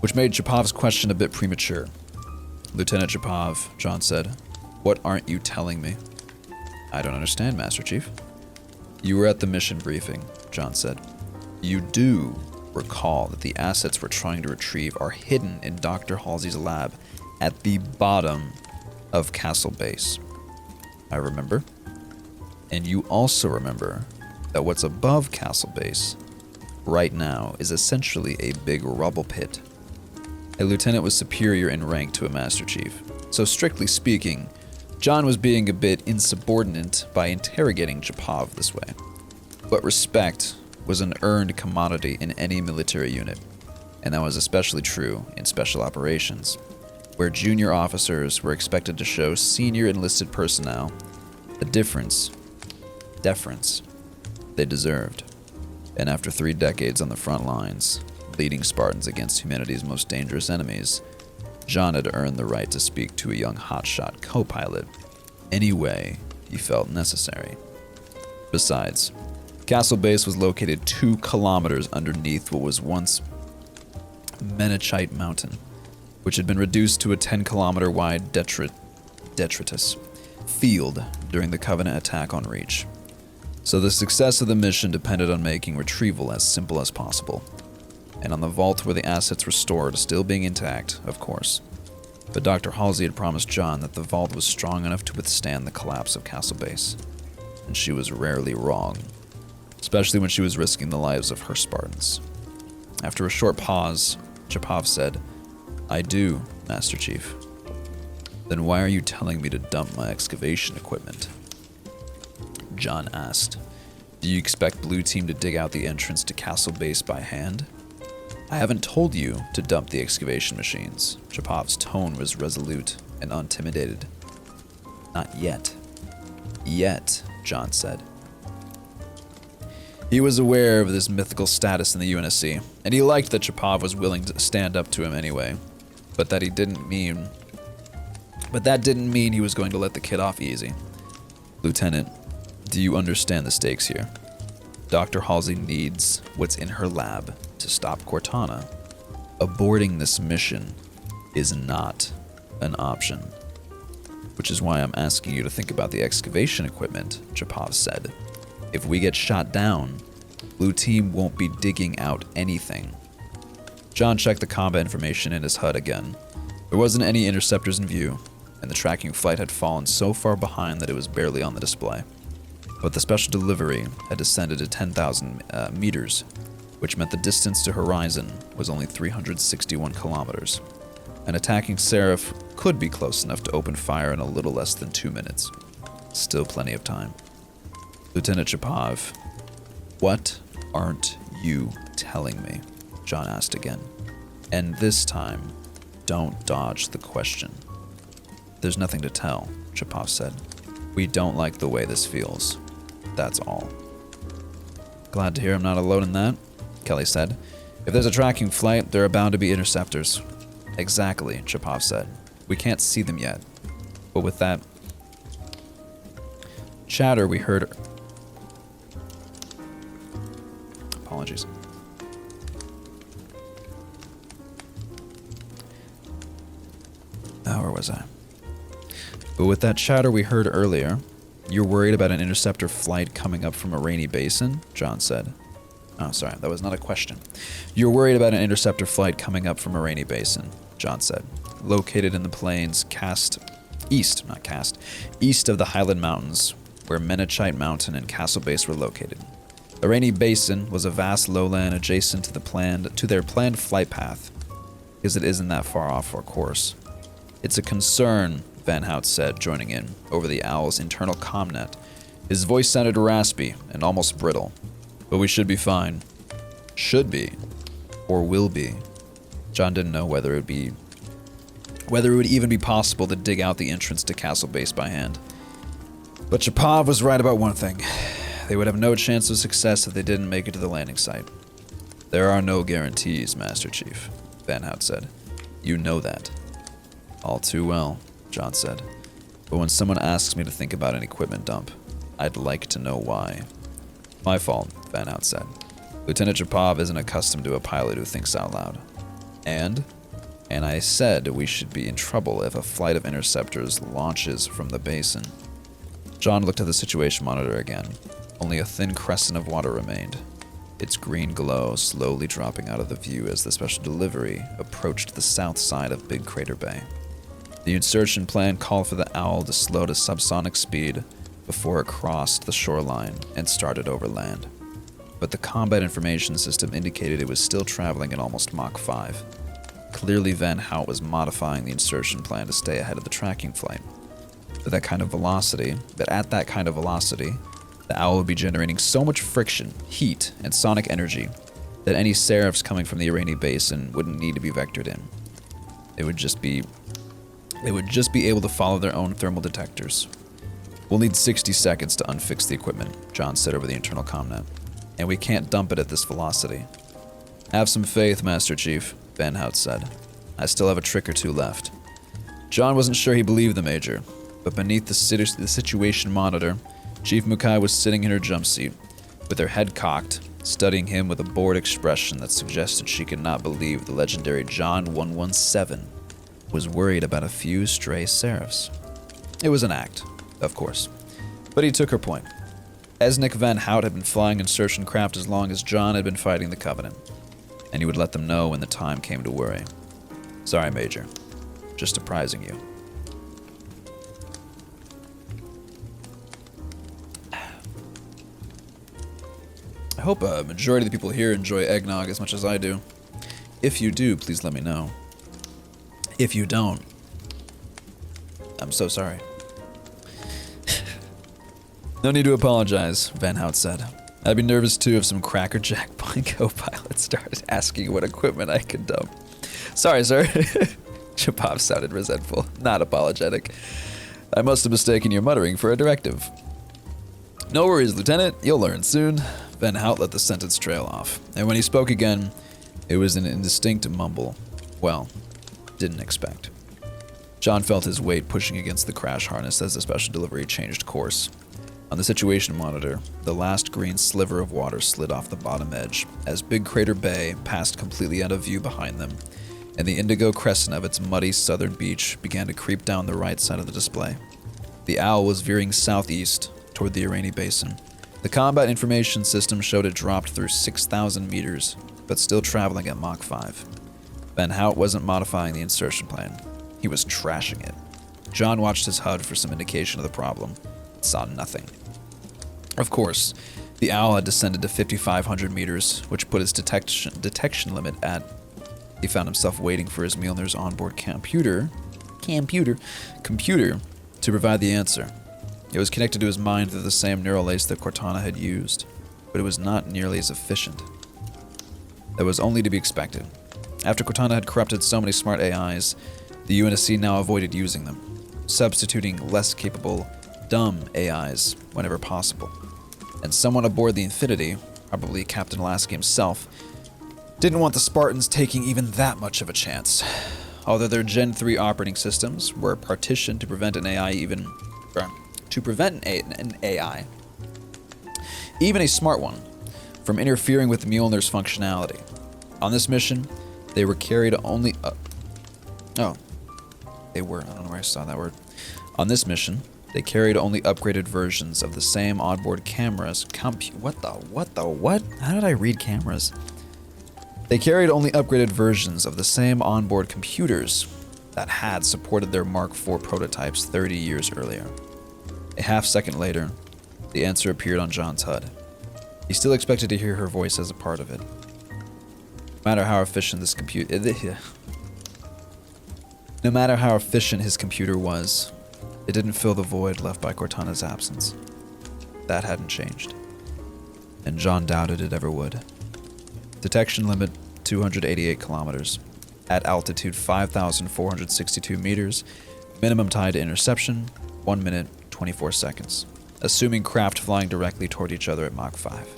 which made Chapov's question a bit premature. Lieutenant Chapov, John said, "What aren't you telling me?" "I don't understand, Master Chief." "You were at the mission briefing," John said. "You do recall that the assets we're trying to retrieve are hidden in Dr. Halsey's lab at the bottom of Castle Base." "I remember." "And you also remember that what's above Castle Base right now is essentially a big rubble pit." A lieutenant was superior in rank to a Master Chief, so strictly speaking, John was being a bit insubordinate by interrogating Chapov this way. But respect was an earned commodity in any military unit, and that was especially true in special operations, where junior officers were expected to show senior enlisted personnel the deference they deserved. And after 3 decades on the front lines, leading Spartans against humanity's most dangerous enemies, John had earned the right to speak to a young hotshot co-pilot any way he felt necessary. Besides, Castle Base was located 2 kilometers underneath what was once Menachite Mountain, which had been reduced to a 10-kilometer wide detritus field during the Covenant attack on Reach. So the success of the mission depended on making retrieval as simple as possible, and on the vault where the assets were stored still being intact, of course. But Dr. Halsey had promised John that the vault was strong enough to withstand the collapse of Castle Base. and she was rarely wrong, especially when she was risking the lives of her Spartans. After a short pause, Chapov said, "I do, Master Chief." "Then why are you telling me to dump my excavation equipment?" John asked. "Do you expect Blue Team to dig out the entrance to Castle Base by hand?" "I haven't told you to dump the excavation machines." Chapov's tone was resolute and unintimidated. "Not yet." "Yet," John said. He was aware of his mythical status in the UNSC, and he liked that Chapov was willing to stand up to him anyway, but that didn't mean he was going to let the kid off easy. "Lieutenant, do you understand the stakes here? Dr. Halsey needs what's in her lab to stop Cortana. Aborting this mission is not an option. Which is why I'm asking you to think about the excavation equipment," Chapov said. "If we get shot down, Blue Team won't be digging out anything." John checked the combat information in his HUD again. There wasn't any interceptors in view, and the tracking flight had fallen so far behind that it was barely on the display. But the special delivery had descended to 10,000 meters, which meant the distance to horizon was only 361 kilometers. An attacking Seraph could be close enough to open fire in a little less than 2 minutes. Still plenty of time. "Lieutenant Chapov, what aren't you telling me?" John asked again. "And this time, don't dodge the question." "There's nothing to tell," Chapov said. "We don't like the way this feels. That's all." "Glad to hear I'm not alone in that," Kelly said. "If there's a tracking flight, there are bound to be interceptors." "Exactly," Chapov said. "We can't see them yet. But with that chatter we heard..." Apologies. Where was I? "But with that chatter we heard earlier, you're worried about an interceptor flight coming up from a rainy basin?" John said. Oh, sorry, that was not a question. "You're worried about an interceptor flight coming up from a rainy basin," John said. "Located in the plains east of the Highland Mountains, where Menachite Mountain and Castle Base were located. The rainy basin was a vast lowland adjacent to their planned flight path, because it isn't that far off our course. It's a concern," Van Hout said, joining in, over the Owl's internal comnet. His voice sounded raspy and almost brittle. "But we should be fine." Should be. Or will be. John didn't know whether it would even be possible to dig out the entrance to Castle Base by hand. But Chapov was right about one thing. They would have no chance of success if they didn't make it to the landing site. "There are no guarantees, Master Chief," Van Hout said. "You know that." "All too well," John said. "But when someone asks me to think about an equipment dump, I'd like to know why." "My fault," Van Hout said. "Lieutenant Chapov isn't accustomed to a pilot who thinks out loud." And I said we should be in trouble if a flight of interceptors launches from the basin." John looked at the situation monitor again. Only a thin crescent of water remained, its green glow slowly dropping out of the view as the special delivery approached the south side of Big Crater Bay. The insertion plan called for the Owl to slow to subsonic speed before it crossed the shoreline and started over land. But the combat information system indicated it was still traveling at almost Mach 5. Clearly Van Hout was modifying the insertion plan to stay ahead of the tracking flight. At that kind of velocity, the Owl would be generating so much friction, heat, and sonic energy that any Seraphs coming from the Irani Basin wouldn't need to be vectored in. They would just be able to follow their own thermal detectors. "We'll need 60 seconds to unfix the equipment," John said over the internal comnet. "And we can't dump it at this velocity." "Have some faith, Master Chief," Van Hout said. "I still have a trick or two left." John wasn't sure he believed the Major, but beneath the situation monitor, Chief Mukai was sitting in her jump seat, with her head cocked, studying him with a bored expression that suggested she could not believe the legendary John 117 was worried about a few stray Seraphs. It was an act, of course, but he took her point. Esnik Van Hout had been flying insertion craft as long as John had been fighting the Covenant, and he would let them know when the time came to worry. "Sorry, Major. Just surprising you." hope a majority of the people here enjoy eggnog as much as I do. If you do, please let me know. If you don't, I'm so sorry. No need to apologize, Van Hout said. I'd be nervous too if some crackerjack co-pilot started asking what equipment I could dump. Sorry, sir. Chapov sounded resentful, not apologetic. I must have mistaken your muttering for a directive. No worries, Lieutenant. You'll learn soon. Van Hout let the sentence trail off, and when he spoke again, it was an indistinct mumble. Well, didn't expect. John felt his weight pushing against the crash harness as the special delivery changed course. On the situation monitor, the last green sliver of water slid off the bottom edge as Big Crater Bay passed completely out of view behind them, and the indigo crescent of its muddy southern beach began to creep down the right side of the display. The Owl was veering southeast toward the Irani Basin. The combat information system showed it dropped through 6,000 meters, but still traveling at Mach 5. Van Hout wasn't modifying the insertion plan. He was trashing it. John watched his HUD for some indication of the problem. Saw nothing. Of course, the Owl had descended to 5,500 meters, which put his detection limit at... He found himself waiting for his Mjolnir's onboard computer to provide the answer. It was connected to his mind through the same neural lace that Cortana had used, but it was not nearly as efficient. That was only to be expected. After Cortana had corrupted so many smart AIs, the UNSC now avoided using them, substituting less capable, dumb AIs whenever possible. And someone aboard the Infinity, probably Captain Lasky himself, didn't want the Spartans taking even that much of a chance. Although their Gen 3 operating systems were partitioned to prevent an AI even a smart one, from interfering with Mjolnir's functionality. On this mission, they were carried only I don't know where I saw that word. On this mission, they carried only upgraded versions of the same onboard cameras. What? How did I read cameras? They carried only upgraded versions of the same onboard computers that had supported their Mark IV prototypes 30 years earlier. A half-second later, the answer appeared on John's HUD. He still expected to hear her voice as a part of it. No matter how efficient his computer was, it didn't fill the void left by Cortana's absence. That hadn't changed. And John doubted it ever would. Detection limit 288 kilometers. At altitude 5,462 meters. Minimum time to interception 1 minute 24 seconds. Assuming craft flying directly toward each other at Mach 5.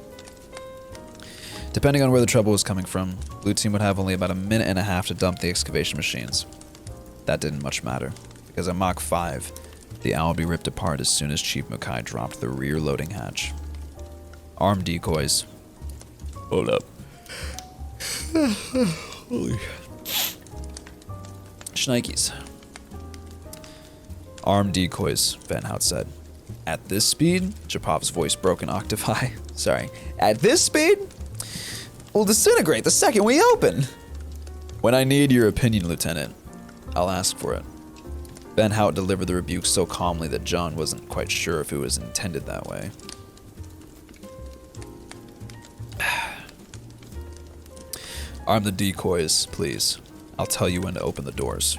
Depending on where the trouble was coming from, Blue Team would have only about a minute and a half to dump the excavation machines. That didn't much matter, because at Mach 5, the Owl would be ripped apart as soon as Chief Mukai dropped the rear loading hatch. Armed decoys. Hold up. Holy. Shnikes. Armed decoys, Van Hout said. At this speed? Chapov's voice broke an octave high. Sorry. At this speed? We'll disintegrate the second we open. When I need your opinion, Lieutenant, I'll ask for it. Van Hout delivered the rebuke so calmly that John wasn't quite sure if it was intended that way. Arm the decoys, please. I'll tell you when to open the doors.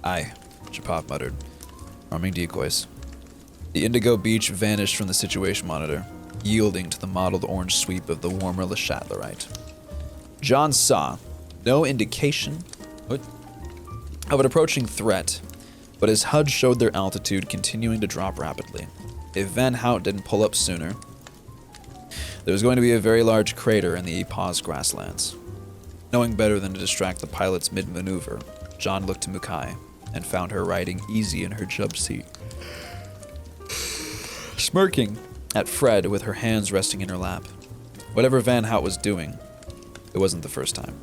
Aye, Chapov muttered, arming decoys. The indigo beach vanished from the situation monitor, yielding to the mottled orange sweep of the warmer Le Chatlerite. John saw no indication of an approaching threat, but his HUD showed their altitude continuing to drop rapidly. If Van Hout didn't pull up sooner, there was going to be a very large crater in the Epaz grasslands. Knowing better than to distract the pilots mid-maneuver, John looked to Mukai and found her riding easy in her jump seat, smirking at Fred with her hands resting in her lap. Whatever Van Hout was doing, it wasn't the first time.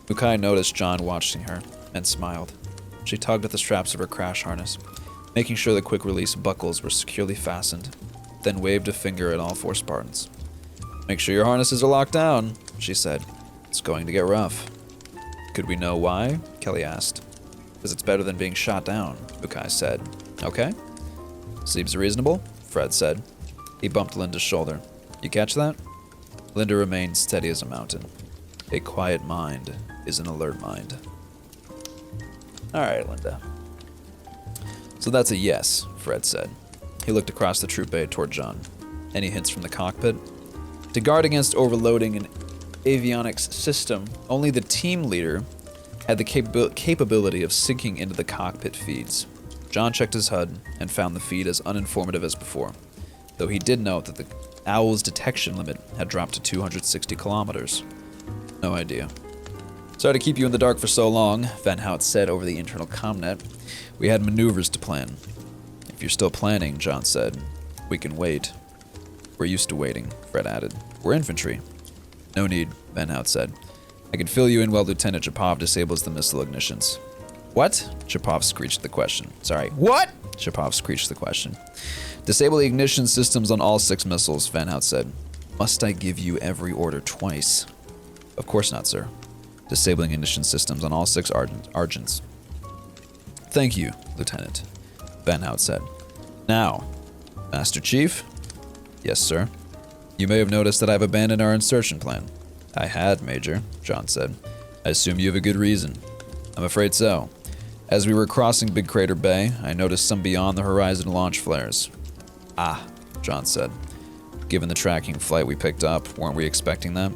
Mukai noticed John watching her and smiled. She tugged at the straps of her crash harness, making sure the quick-release buckles were securely fastened, then waved a finger at all 4 Spartans. "Make sure your harnesses are locked down," she said. "It's going to get rough." "Could we know why?" Kelly asked. "Because it's better than being shot down," Mukai said. "Okay. Seems reasonable," Fred said. He bumped Linda's shoulder. "You catch that?" Linda remained steady as a mountain. A quiet mind is an alert mind. All right, Linda. So that's a yes, Fred said. He looked across the troop bay toward John. Any hints from the cockpit? To guard against overloading an avionics system, only the team leader had the capability of syncing into the cockpit feeds. John checked his HUD and found the feed as uninformative as before, though he did note that the owl's detection limit had dropped to 260 kilometers. No idea. Sorry to keep you in the dark for so long, Van Hout said over the internal comnet. We had maneuvers to plan. If you're still planning, John said, we can wait. We're used to waiting, Fred added. We're infantry. No need, Van Hout said. I can fill you in while Lieutenant Chapov disables the missile ignitions. What? Chapov screeched the question. Sorry, what? Chapov screeched the question. Disable the ignition systems on all 6 missiles, Van Hout said. Must I give you every order twice? Of course not, sir. Disabling ignition systems on all 6 Argents. Thank you, Lieutenant, Van Hout said. Now, Master Chief? Yes, sir. You may have noticed that I've abandoned our insertion plan. I had, Major, John said. I assume you have a good reason. I'm afraid so. As we were crossing Big Crater Bay, I noticed some beyond the horizon launch flares. Ah, John said. Given the tracking flight we picked up, weren't we expecting that?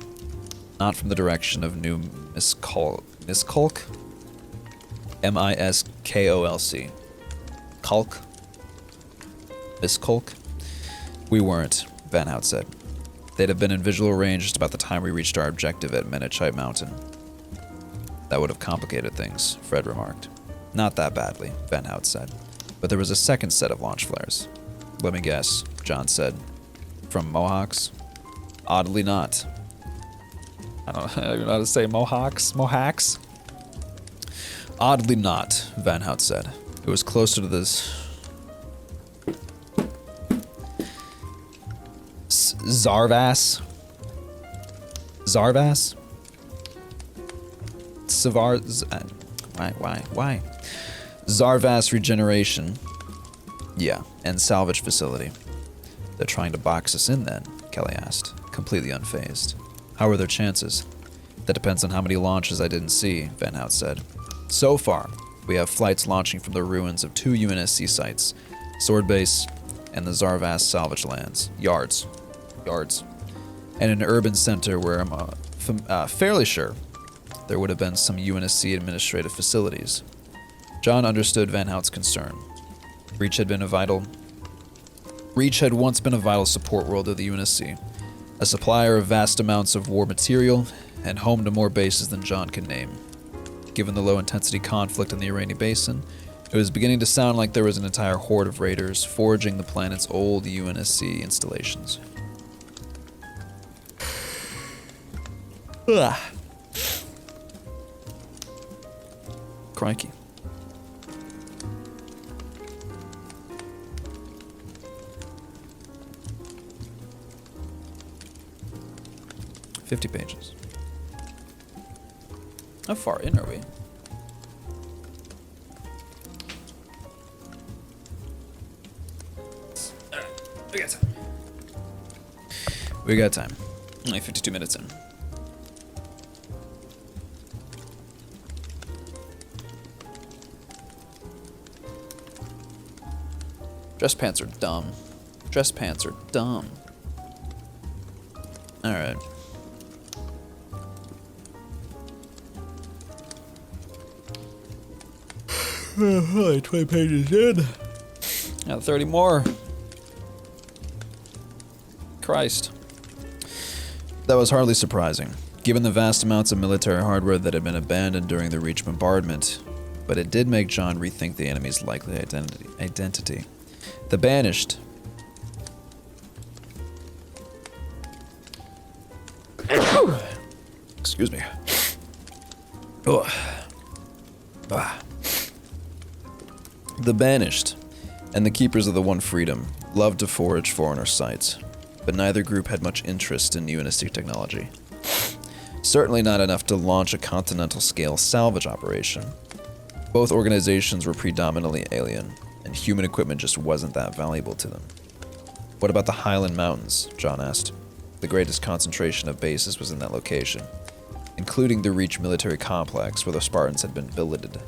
Not from the direction of New Miskolc? M-I-S-K-O-L-C. Kalk? Miskolc? We weren't, Van Hout said. They'd have been in visual range just about the time we reached our objective at Menachite Mountain. That would have complicated things, Fred remarked. Not that badly, Van Hout said. But there was a second set of launch flares. Let me guess, John said. From Mohawks? Oddly not. I don't know how to say Mohawks? Mohawks? Oddly not, Van Hout said. It was closer to this... Zarvas? Zarvas? Why? Zarvas Regeneration. Yeah, and salvage facility. They're trying to box us in then, Kelly asked, completely unfazed. How are their chances? That depends on how many launches I didn't see, Van Hout said. So far, we have flights launching from the ruins of 2 UNSC sites, Sword Base and the Zarvas salvage yards, and an urban center where I'm fairly sure there would have been some UNSC administrative facilities. John understood Van Hout's concern. Reach had once been a vital support world of the UNSC, a supplier of vast amounts of war material and home to more bases than John could name. Given the low-intensity conflict in the Irani Basin, it was beginning to sound like there was an entire horde of raiders foraging the planet's old UNSC installations. Ugh. Crikey. $50 pages. How far in are we? We got time. We got time. Only 52 minutes in. Dress pants are dumb. Dress pants are dumb. Alright. Only 20 pages in. Got 30 more. Christ. That was hardly surprising, given the vast amounts of military hardware that had been abandoned during the Reach bombardment, but it did make John rethink the enemy's likely identity. The Banished. Excuse me. Oh. Ah. The Banished and the Keepers of the One Freedom loved to forage foreigner sites, but neither group had much interest in UNSC technology. Certainly not enough to launch a continental-scale salvage operation. Both organizations were predominantly alien, and human equipment just wasn't that valuable to them. What about the Highland Mountains? John asked. The greatest concentration of bases was in that location, including the Reach military complex where the Spartans had been billeted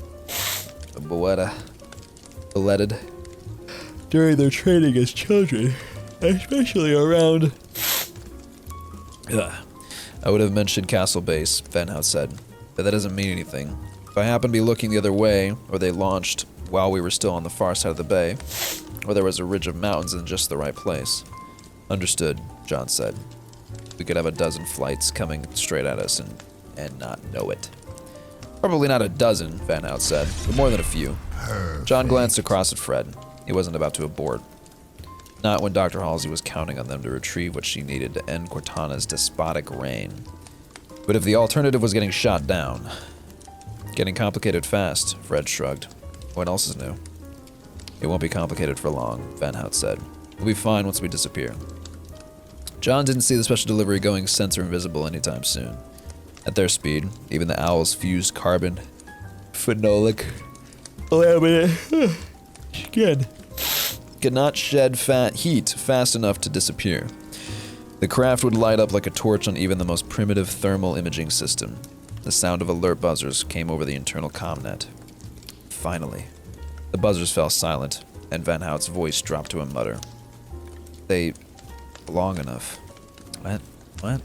during their training as children, especially around... I would have mentioned Castle Base, Van Hout said, but that doesn't mean anything. If I happened to be looking the other way, or they launched while we were still on the far side of the bay, or there was a ridge of mountains in just the right place. Understood, John said. We could have a dozen flights coming straight at us and not know it. Probably not a dozen, Van Hout said, but more than a few. John glanced across at Fred. He wasn't about to abort. Not when Dr. Halsey was counting on them to retrieve what she needed to end Cortana's despotic reign. But if the alternative was getting shot down... Getting complicated fast, Fred shrugged. What else is new? It won't be complicated for long, Van Hout said. We'll be fine once we disappear. John didn't see the special delivery going sensor invisible anytime soon. At their speed, even the owl's fused carbon, phenolic, laminate skin could not shed heat fast enough to disappear. The craft would light up like a torch on even the most primitive thermal imaging system. The sound of alert buzzers came over the internal comnet. Finally, the buzzers fell silent, and Van Hout's voice dropped to a mutter. Long enough. What?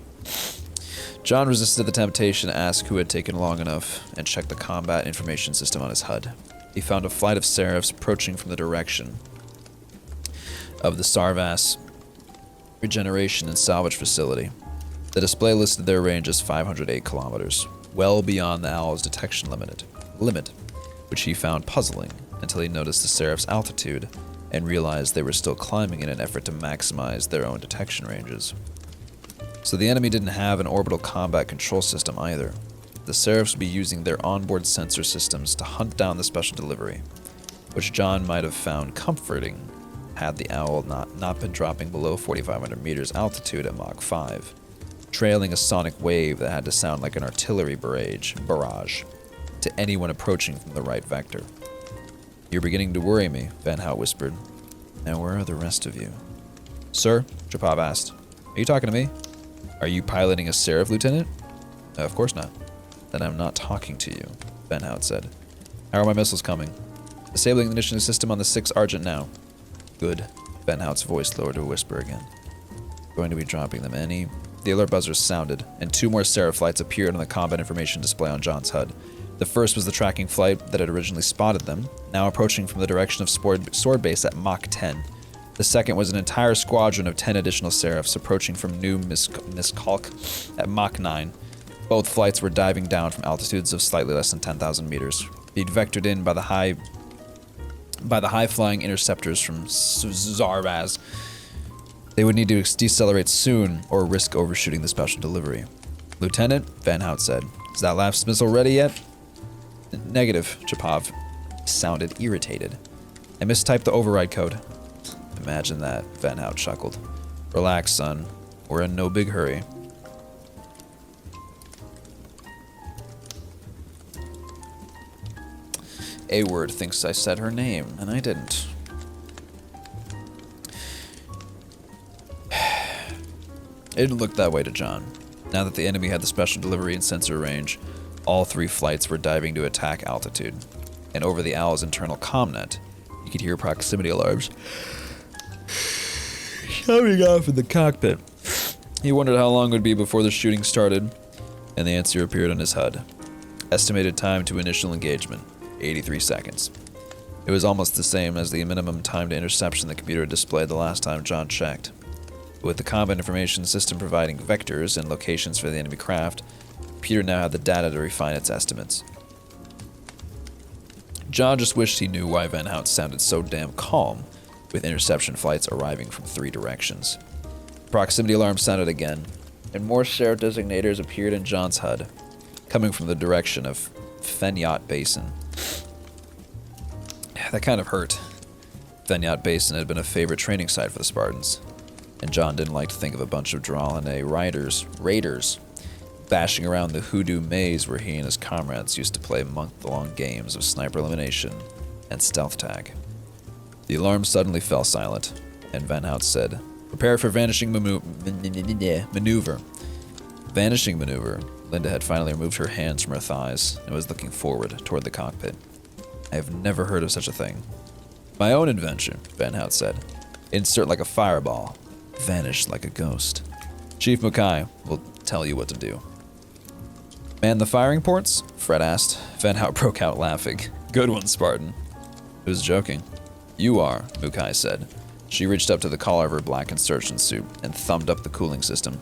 John resisted the temptation to ask who had taken long enough, and checked the combat information system on his HUD. He found a flight of Seraphs approaching from the direction of the Sarvas Regeneration and Salvage Facility. The display listed their range as 508 kilometers, well beyond the owl's detection limit, which he found puzzling until he noticed the Seraph's altitude and realized they were still climbing in an effort to maximize their own detection ranges. So the enemy didn't have an orbital combat control system either. The Seraphs would be using their onboard sensor systems to hunt down the special delivery, which John might have found comforting had the owl not been dropping below 4,500 meters altitude at Mach 5, trailing a sonic wave that had to sound like an artillery barrage to anyone approaching from the right vector. You're beginning to worry me, Van Hout whispered. Now where are the rest of you? Sir, Chapov asked. Are you talking to me? Are you piloting a Seraph, Lieutenant? Of course not. Then I'm not talking to you, Van Hout said. How are my missiles coming? Disabling the ignition system on the 6 Argent now. Good. Van Hout's voice lowered to a whisper again. Going to be dropping them any... The alert buzzers sounded, and 2 more Seraph flights appeared on the combat information display on John's HUD. The first was the tracking flight that had originally spotted them, now approaching from the direction of Sword Base at Mach 10. The second was an entire squadron of 10 additional Seraphs approaching from New Miskalk at Mach 9. Both flights were diving down from altitudes of slightly less than 10,000 meters, being vectored in by the high-flying interceptors from Zarvaz. They would need to decelerate soon or risk overshooting the special delivery. Lieutenant, Van Hout said, is that last missile ready yet? Negative, Chapov sounded irritated. I mistyped the override code. Imagine that, Van Hout chuckled. Relax, son. We're in no big hurry. A-word thinks I said her name, and I didn't. It didn't look that way to John. Now that the enemy had the special delivery and sensor range, all 3 flights were diving to attack altitude. And over the Owl's internal comnet, you could hear proximity alarms shouting off in the cockpit. He wondered how long it would be before the shooting started, and the answer appeared on his HUD. Estimated time to initial engagement, 83 seconds. It was almost the same as the minimum time to interception the computer displayed the last time John checked. With the combat information system providing vectors and locations for the enemy craft, the computer now had the data to refine its estimates. John just wished he knew why Van Hout sounded so damn calm, with interception flights arriving from 3 directions. Proximity alarm sounded again, and more Seraph designators appeared in John's HUD, coming from the direction of Fenyot Basin. That kind of hurt. Fenyot Basin had been a favorite training site for the Spartans, and John didn't like to think of a bunch of Dralane raiders bashing around the Hoodoo maze where he and his comrades used to play month-long games of sniper elimination and stealth tag. The alarm suddenly fell silent, and Van Hout said, Prepare for vanishing maneuver. Vanishing maneuver. Linda had finally removed her hands from her thighs and was looking forward toward the cockpit. I have never heard of such a thing. My own invention, Van Hout said. Insert like a fireball. Vanish like a ghost. Chief Mukai will tell you what to do. Man the firing ports? Fred asked. Van Hout broke out laughing. Good one, Spartan. Who's joking? You are, Mukai said. She reached up to the collar of her black insertion suit and thumbed up the cooling system.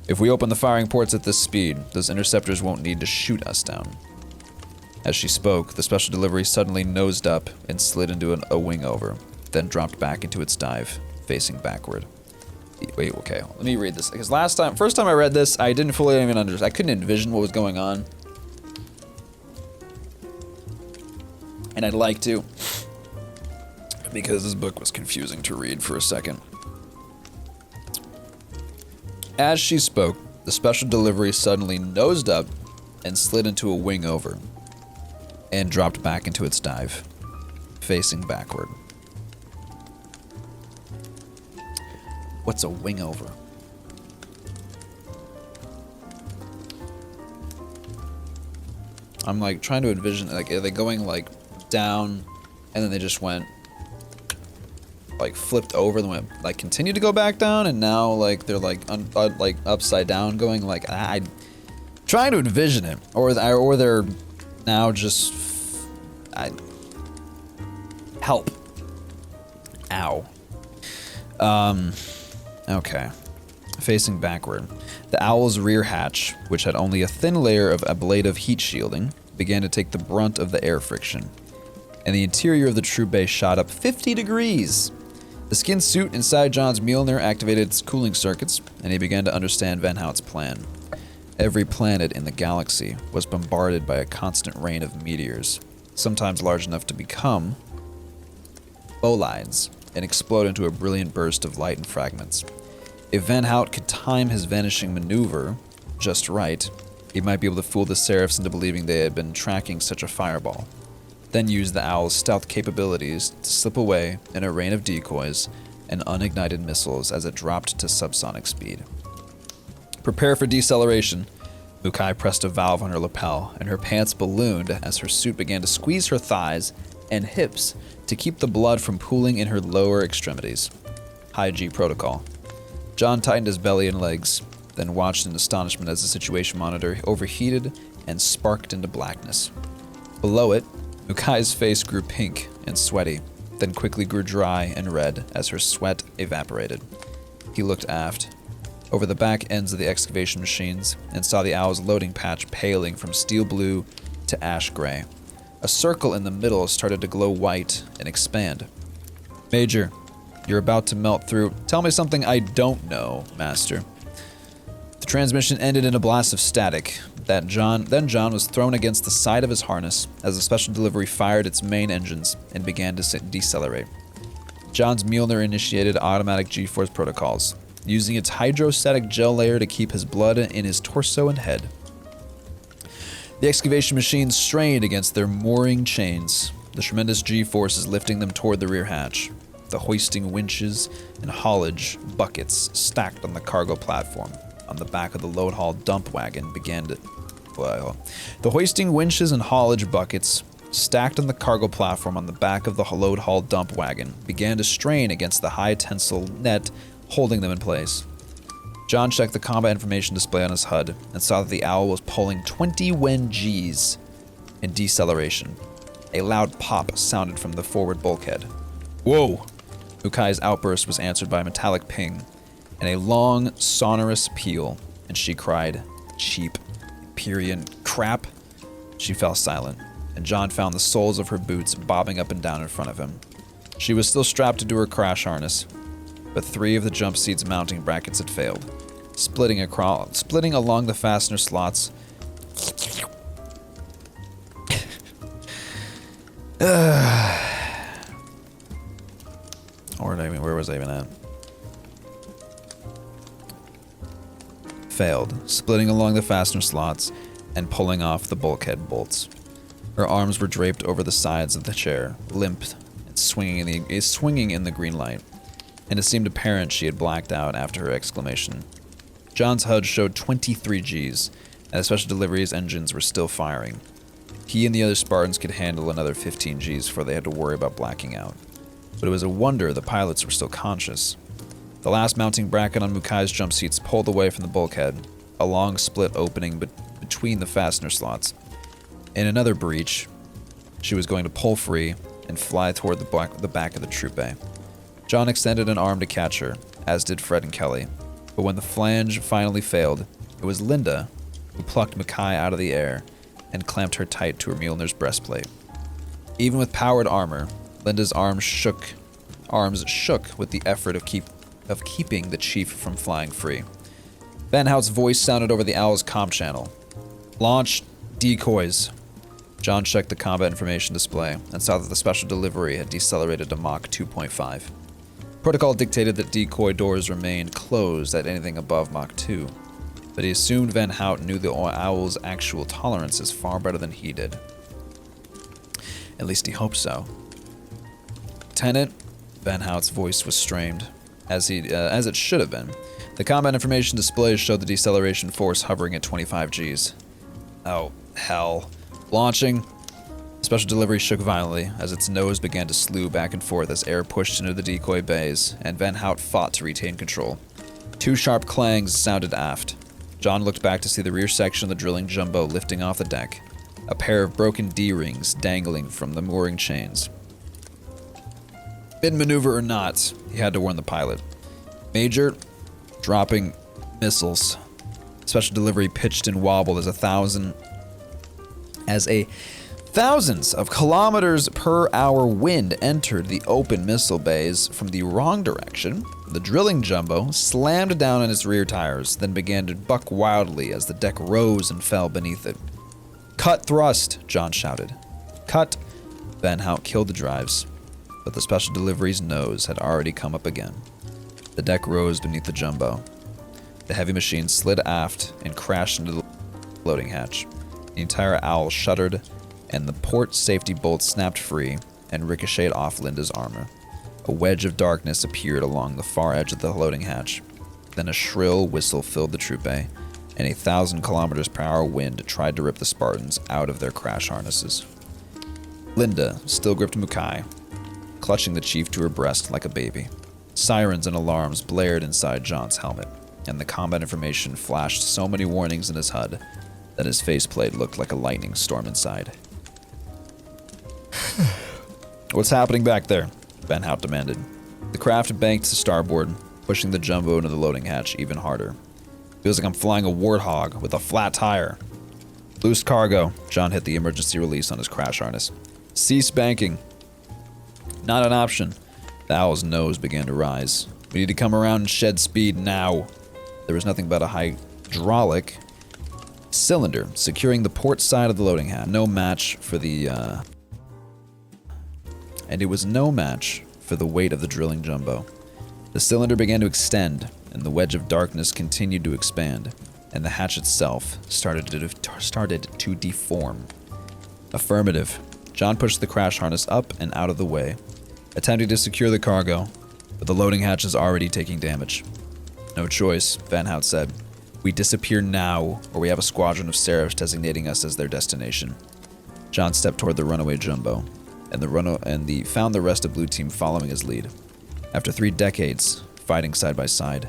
If we open the firing ports at this speed, those interceptors won't need to shoot us down. As she spoke, the special delivery suddenly nosed up and slid into a wing over, then dropped back into its dive, facing backward. Wait, okay, let me read this. Because first time I read this, I didn't fully even understand. I couldn't envision what was going on. And I'd like to, because this book was confusing to read for a second. As she spoke, the special delivery suddenly nosed up and slid into a wing over, and dropped back into its dive, facing backward. What's a wing over? I'm like trying to envision, like, are they going like down and then they just went like flipped over and went like continued to go back down, and now like they're like like upside down going like I trying to envision it, or they're now just help. Ow. Okay. Facing backward, the owl's rear hatch, which had only a thin layer of ablative heat shielding, began to take the brunt of the air friction, and the interior of the troop bay shot up 50 degrees. The skin suit inside John's Mjolnir activated its cooling circuits, and he began to understand Van Hout's plan. Every planet in the galaxy was bombarded by a constant rain of meteors, sometimes large enough to become bolides and explode into a brilliant burst of light and fragments. If Van Hout could time his vanishing maneuver just right, he might be able to fool the Seraphs into believing they had been tracking such a fireball, then use the owl's stealth capabilities to slip away in a rain of decoys and unignited missiles as it dropped to subsonic speed. Prepare for deceleration. Mukai pressed a valve on her lapel, and her pants ballooned as her suit began to squeeze her thighs and hips to keep the blood from pooling in her lower extremities. High G protocol. John tightened his belly and legs, then watched in astonishment as the situation monitor overheated and sparked into blackness. Below it, Mukai's face grew pink and sweaty, then quickly grew dry and red as her sweat evaporated. He looked aft, over the back ends of the excavation machines, and saw the owl's loading patch paling from steel blue to ash gray. A circle in the middle started to glow white and expand. Major, you're about to melt through. Tell me something I don't know, Master. The transmission ended in a blast of static. Then John was thrown against the side of his harness as the special delivery fired its main engines and began to decelerate. John's Mjolnir initiated automatic G-force protocols, using its hydrostatic gel layer to keep his blood in his torso and head. The excavation machines strained against their mooring chains, the tremendous G-forces lifting them toward the rear hatch. The hoisting winches and haulage buckets stacked on the cargo platform on the back of the load haul dump wagon began to... The hoisting winches and haulage buckets stacked on the cargo platform on the back of the load haul dump wagon began to strain against the high tensile net holding them in place. John checked the combat information display on his HUD and saw that the owl was pulling 20 Wen Gs in deceleration. A loud pop sounded from the forward bulkhead. Whoa! Mukai's outburst was answered by a metallic ping and a long, sonorous peal, and she cried, cheap, Empyrean crap. She fell silent, and John found the soles of her boots bobbing up and down in front of him. She was still strapped into her crash harness, but 3 of the jump seat's mounting brackets had failed, splitting along the fastener slots. Where was I even at? Failed, splitting along the fastener slots and pulling off the bulkhead bolts. Her arms were draped over the sides of the chair, limp and swinging in the green light. and it seemed apparent she had blacked out after her exclamation. John's HUD showed 23 Gs, and the Special Delivery's engines were still firing. He and the other Spartans could handle another 15 Gs before they had to worry about blacking out. But it was a wonder the pilots were still conscious. The last mounting bracket on Mukai's jump seats pulled away from the bulkhead, a long split opening between the fastener slots. In another breach, she was going to pull free and fly toward the back of the troop bay. John extended an arm to catch her, as did Fred and Kelly. But when the flange finally failed, it was Linda who plucked Mukai out of the air and clamped her tight to her Mjolnir's breastplate. Even with powered armor, Linda's arms shook with the effort of keeping the chief from flying free. Van Hout's voice sounded over the Owl's comm channel. Launch decoys. John checked the combat information display and saw that the Special Delivery had decelerated to Mach 2.5. Protocol dictated that decoy doors remained closed at anything above Mach 2, but he assumed Van Hout knew the Owl's actual tolerances far better than he did. At least he hoped so. Lieutenant, Van Hout's voice was strained, as it should have been. The combat information display showed the deceleration force hovering at 25 Gs. Oh, hell. Launching. Special Delivery shook violently as its nose began to slew back and forth as air pushed into the decoy bays, and Van Hout fought to retain control. Two sharp clangs sounded aft. John looked back to see the rear section of the drilling jumbo lifting off the deck, a pair of broken D-rings dangling from the mooring chains. Mid-maneuver or not, he had to warn the pilot. Major, dropping missiles. Special Delivery pitched and wobbled as thousands of kilometers per hour wind entered the open missile bays from the wrong direction. The drilling jumbo slammed down on its rear tires, then began to buck wildly as the deck rose and fell beneath it. Cut thrust, John shouted. Cut. Van Hout killed the drives, but the Special Delivery's nose had already come up again. The deck rose beneath the jumbo. The heavy machine slid aft and crashed into the loading hatch. The entire Owl shuddered, and the port safety bolt snapped free and ricocheted off Linda's armor. A wedge of darkness appeared along the far edge of the loading hatch. Then a shrill whistle filled the troop bay, and 1,000 kilometers per hour wind tried to rip the Spartans out of their crash harnesses. Linda still gripped Mukai, clutching the chief to her breast like a baby. Sirens and alarms blared inside John's helmet, and the combat information flashed so many warnings in his HUD that his faceplate looked like a lightning storm inside. What's happening back there? Van Hout demanded. The craft banked to starboard, pushing the jumbo into the loading hatch even harder. Feels like I'm flying a warthog with a flat tire. Loose cargo. John hit the emergency release on his crash harness. Cease banking. Not an option. The Owl's nose began to rise. We need to come around and shed speed now. There was nothing but a hydraulic cylinder securing the port side of the loading hatch. And it was no match for the weight of the drilling jumbo. The cylinder began to extend, and the wedge of darkness continued to expand, and the hatch itself started to deform. Affirmative. John pushed the crash harness up and out of the way, attempting to secure the cargo, but the loading hatch is already taking damage. No choice, Van Hout said. We disappear now, or we have a squadron of Seraphs designating us as their destination. John stepped toward the runaway jumbo, and found the rest of Blue Team following his lead. After 3 decades, fighting side by side,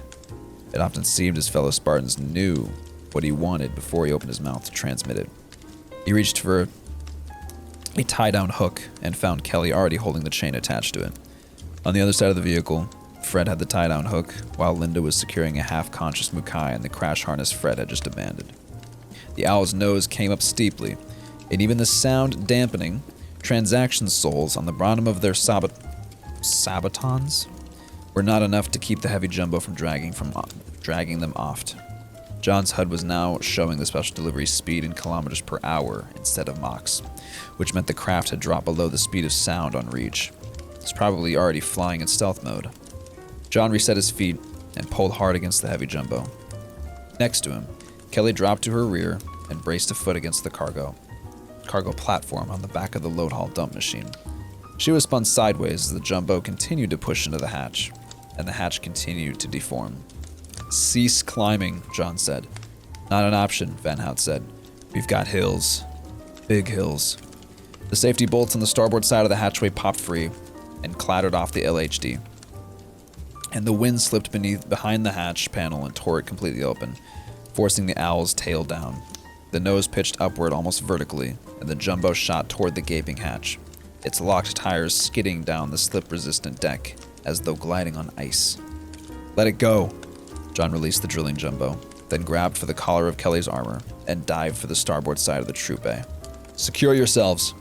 it often seemed his fellow Spartans knew what he wanted before he opened his mouth to transmit it. He reached for a tie-down hook and found Kelly already holding the chain attached to it. On the other side of the vehicle, Fred had the tie-down hook, while Linda was securing a half-conscious Mukai in the crash harness Fred had just abandoned. The Owl's nose came up steeply, and even the sound-dampening transaction souls on the bottom of their sabotons were not enough to keep the heavy jumbo from dragging them aft. John's HUD was now showing the Special Delivery speed in kilometers per hour instead of Machs, which meant the craft had dropped below the speed of sound on reach. It was probably already flying in stealth mode. John reset his feet and pulled hard against the heavy jumbo. Next to him, Kelly dropped to her rear and braced a foot against the cargo platform on the back of the load hall dump machine. She was spun sideways as the jumbo continued to push into the hatch, and the hatch continued to deform. "Cease climbing," John said. "Not an option," Van Hout said. "We've got hills. Big hills." The safety bolts on the starboard side of the hatchway popped free and clattered off the LHD. And the wind slipped behind the hatch panel and tore it completely open, forcing the owl's tail down. The nose pitched upward almost vertically, and the jumbo shot toward the gaping hatch, its locked tires skidding down the slip-resistant deck as though gliding on ice. "Let it go." John released the drilling jumbo, then grabbed for the collar of Kelly's armor and dived for the starboard side of the troop bay. "Secure yourselves."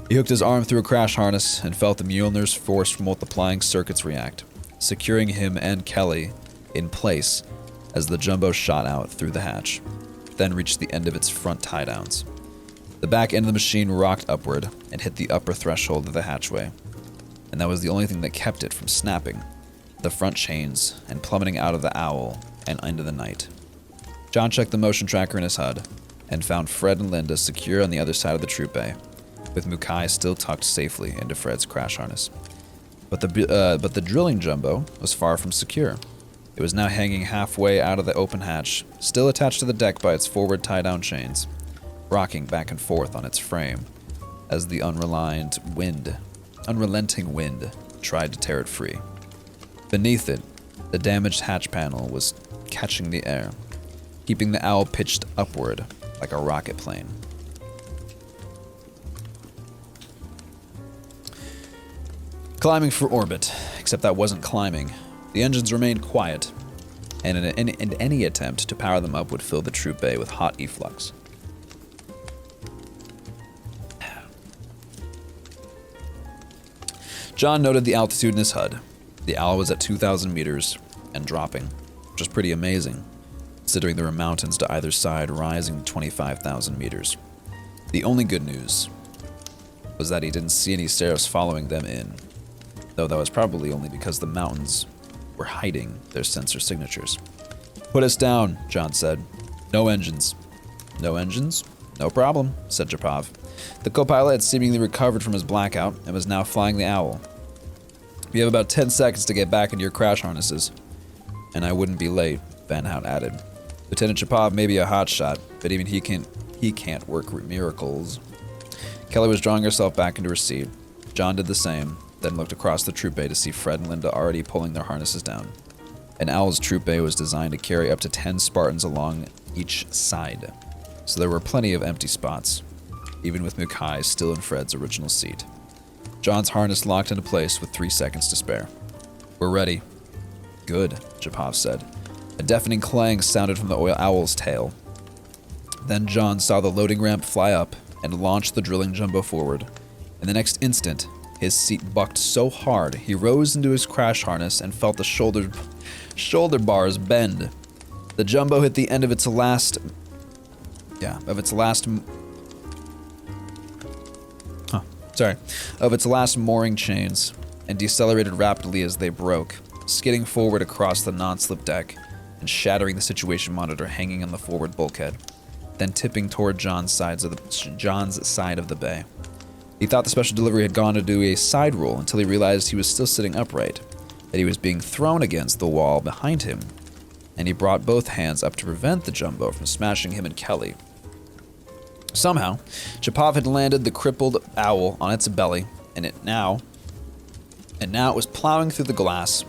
He hooked his arm through a crash harness and felt the Mjolnir's force multiplying circuits react, securing him and Kelly in place as the jumbo shot out through the hatch, then reached the end of its front tie-downs. The back end of the machine rocked upward and hit the upper threshold of the hatchway, and that was the only thing that kept it from snapping, the front chains, and plummeting out of the owl and into the night. John checked the motion tracker in his HUD and found Fred and Linda secure on the other side of the troop bay, with Mukai still tucked safely into Fred's crash harness. But the drilling jumbo was far from secure. It was now hanging halfway out of the open hatch, still attached to the deck by its forward tie-down chains, rocking back and forth on its frame as the unrelenting wind tried to tear it free. Beneath it, the damaged hatch panel was catching the air, keeping the owl pitched upward like a rocket plane. Climbing for orbit, except that wasn't climbing. The engines remained quiet, and any attempt to power them up would fill the troop bay with hot efflux. John noted the altitude in his HUD. The owl was at 2,000 meters and dropping, which was pretty amazing, considering there were mountains to either side rising to 25,000 meters. The only good news was that he didn't see any seraphs following them in, though that was probably only because the mountains were hiding their sensor signatures. "Put us down," John said. "No engines." "No engines? No problem," said Japov. The co-pilot had seemingly recovered from his blackout and was now flying the owl. "We have about 10 seconds to get back into your crash harnesses." "And I wouldn't be late," Van Hout added. "Lieutenant Japov may be a hotshot, but even he can't work miracles." Kelly was drawing herself back into her seat. John did the same, then looked across the troop bay to see Fred and Linda already pulling their harnesses down. An owl's troop bay was designed to carry up to 10 Spartans along each side, so there were plenty of empty spots, even with Mukai still in Fred's original seat. John's harness locked into place with 3 seconds to spare. "We're ready." "Good," Japov said. A deafening clang sounded from the owl's tail. Then John saw the loading ramp fly up and launch the drilling jumbo forward. In the next instant, his seat bucked so hard he rose into his crash harness and felt the shoulder bars bend. The jumbo hit the end of its last mooring chains and decelerated rapidly as they broke, skidding forward across the non-slip deck and shattering the situation monitor hanging on the forward bulkhead, then tipping toward John's side of the bay. He thought the special delivery had gone to do a side roll until he realized he was still sitting upright, that he was being thrown against the wall behind him, and he brought both hands up to prevent the jumbo from smashing him and Kelly. Somehow, Japov had landed the crippled owl on its belly, and now it was plowing through the glass,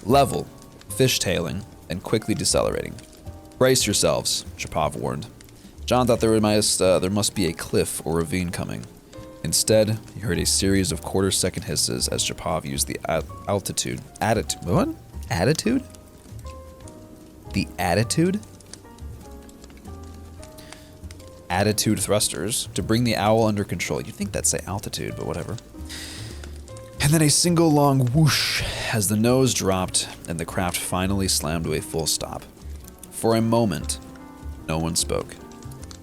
level, fishtailing, and quickly decelerating. "Brace yourselves," Japov warned. John thought there must be a cliff or ravine coming. Instead, he heard a series of quarter-second hisses as Japov used the attitude thrusters to bring the owl under control. You'd think that'd say altitude, but whatever. And then a single long whoosh as the nose dropped and the craft finally slammed to a full stop. For a moment, no one spoke.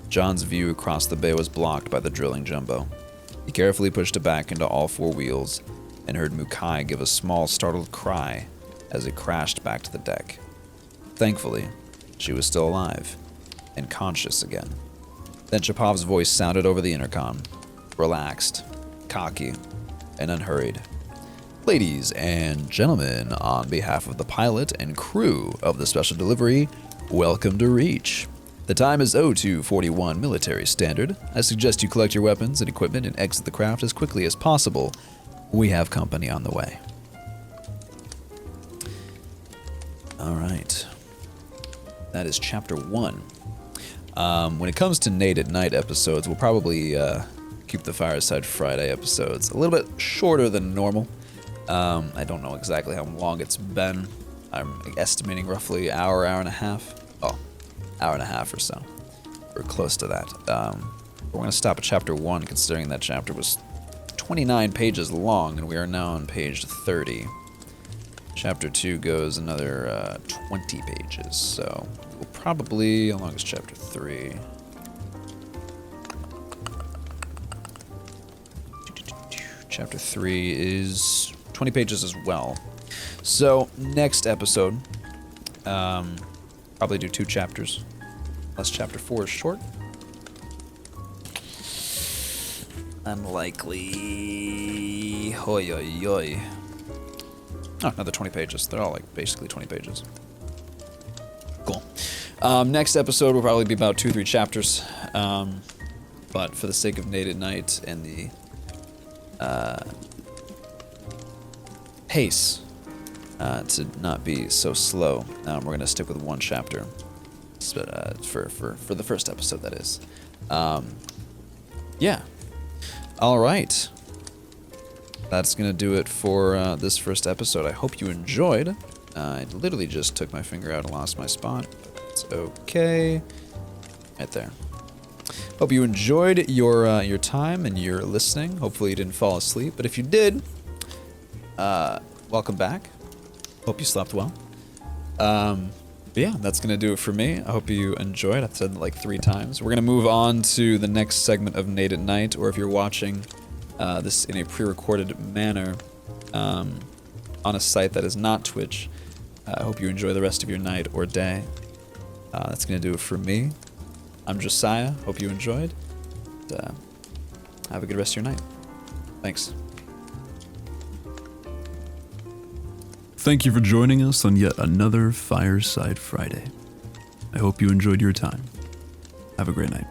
John's view across the bay was blocked by the drilling jumbo. He carefully pushed it back into all four wheels and heard Mukai give a small startled cry as it crashed back to the deck. Thankfully, she was still alive and conscious again. Then Chapov's voice sounded over the intercom, relaxed, cocky, and unhurried. Ladies and gentlemen, on behalf of the pilot and crew of the special delivery, welcome to Reach. The time is 0241 military standard. I suggest you collect your weapons and equipment and exit the craft as quickly as possible. We have company on the way. All right. That is chapter 1. When it comes to Nate at Night episodes, we'll probably keep the Fireside Friday episodes a little bit shorter than normal. I don't know exactly how long it's been. I'm estimating roughly hour and a half. Oh, hour and a half or so. We're close to that. We're going to stop at chapter 1, considering that chapter was 29 pages long, and we are now on page 30. Chapter 2 goes another 20 pages, so we'll probably, how long is chapter 3? Chapter 3 is 20 pages as well. So, next episode, probably do 2 chapters, unless chapter 4 is short. Unlikely. Hoi, hoi, hoi. Oh, another 20 pages. They're all like basically 20 pages. Cool. Next episode will probably be about 2-3 chapters. But for the sake of Nate at Night and the pace to not be so slow, we're going to stick with 1 chapter for the first episode, that is. Yeah. All right. That's going to do it for this first episode. I hope you enjoyed. I literally just took my finger out and lost my spot. It's okay. Right there. Hope you enjoyed your time and your listening. Hopefully you didn't fall asleep. But if you did, welcome back. Hope you slept well. But yeah, that's going to do it for me. I hope you enjoyed. I've said it like 3 times. We're going to move on to the next segment of Nate at Night, or if you're watching this in a pre-recorded manner on a site that is not Twitch, I hope you enjoy the rest of your night or day. That's going to do it for me. I'm Josiah. Hope you enjoyed. Have a good rest of your night. Thanks. Thank you for joining us on yet another Fireside Friday. I hope you enjoyed your time. Have a great night.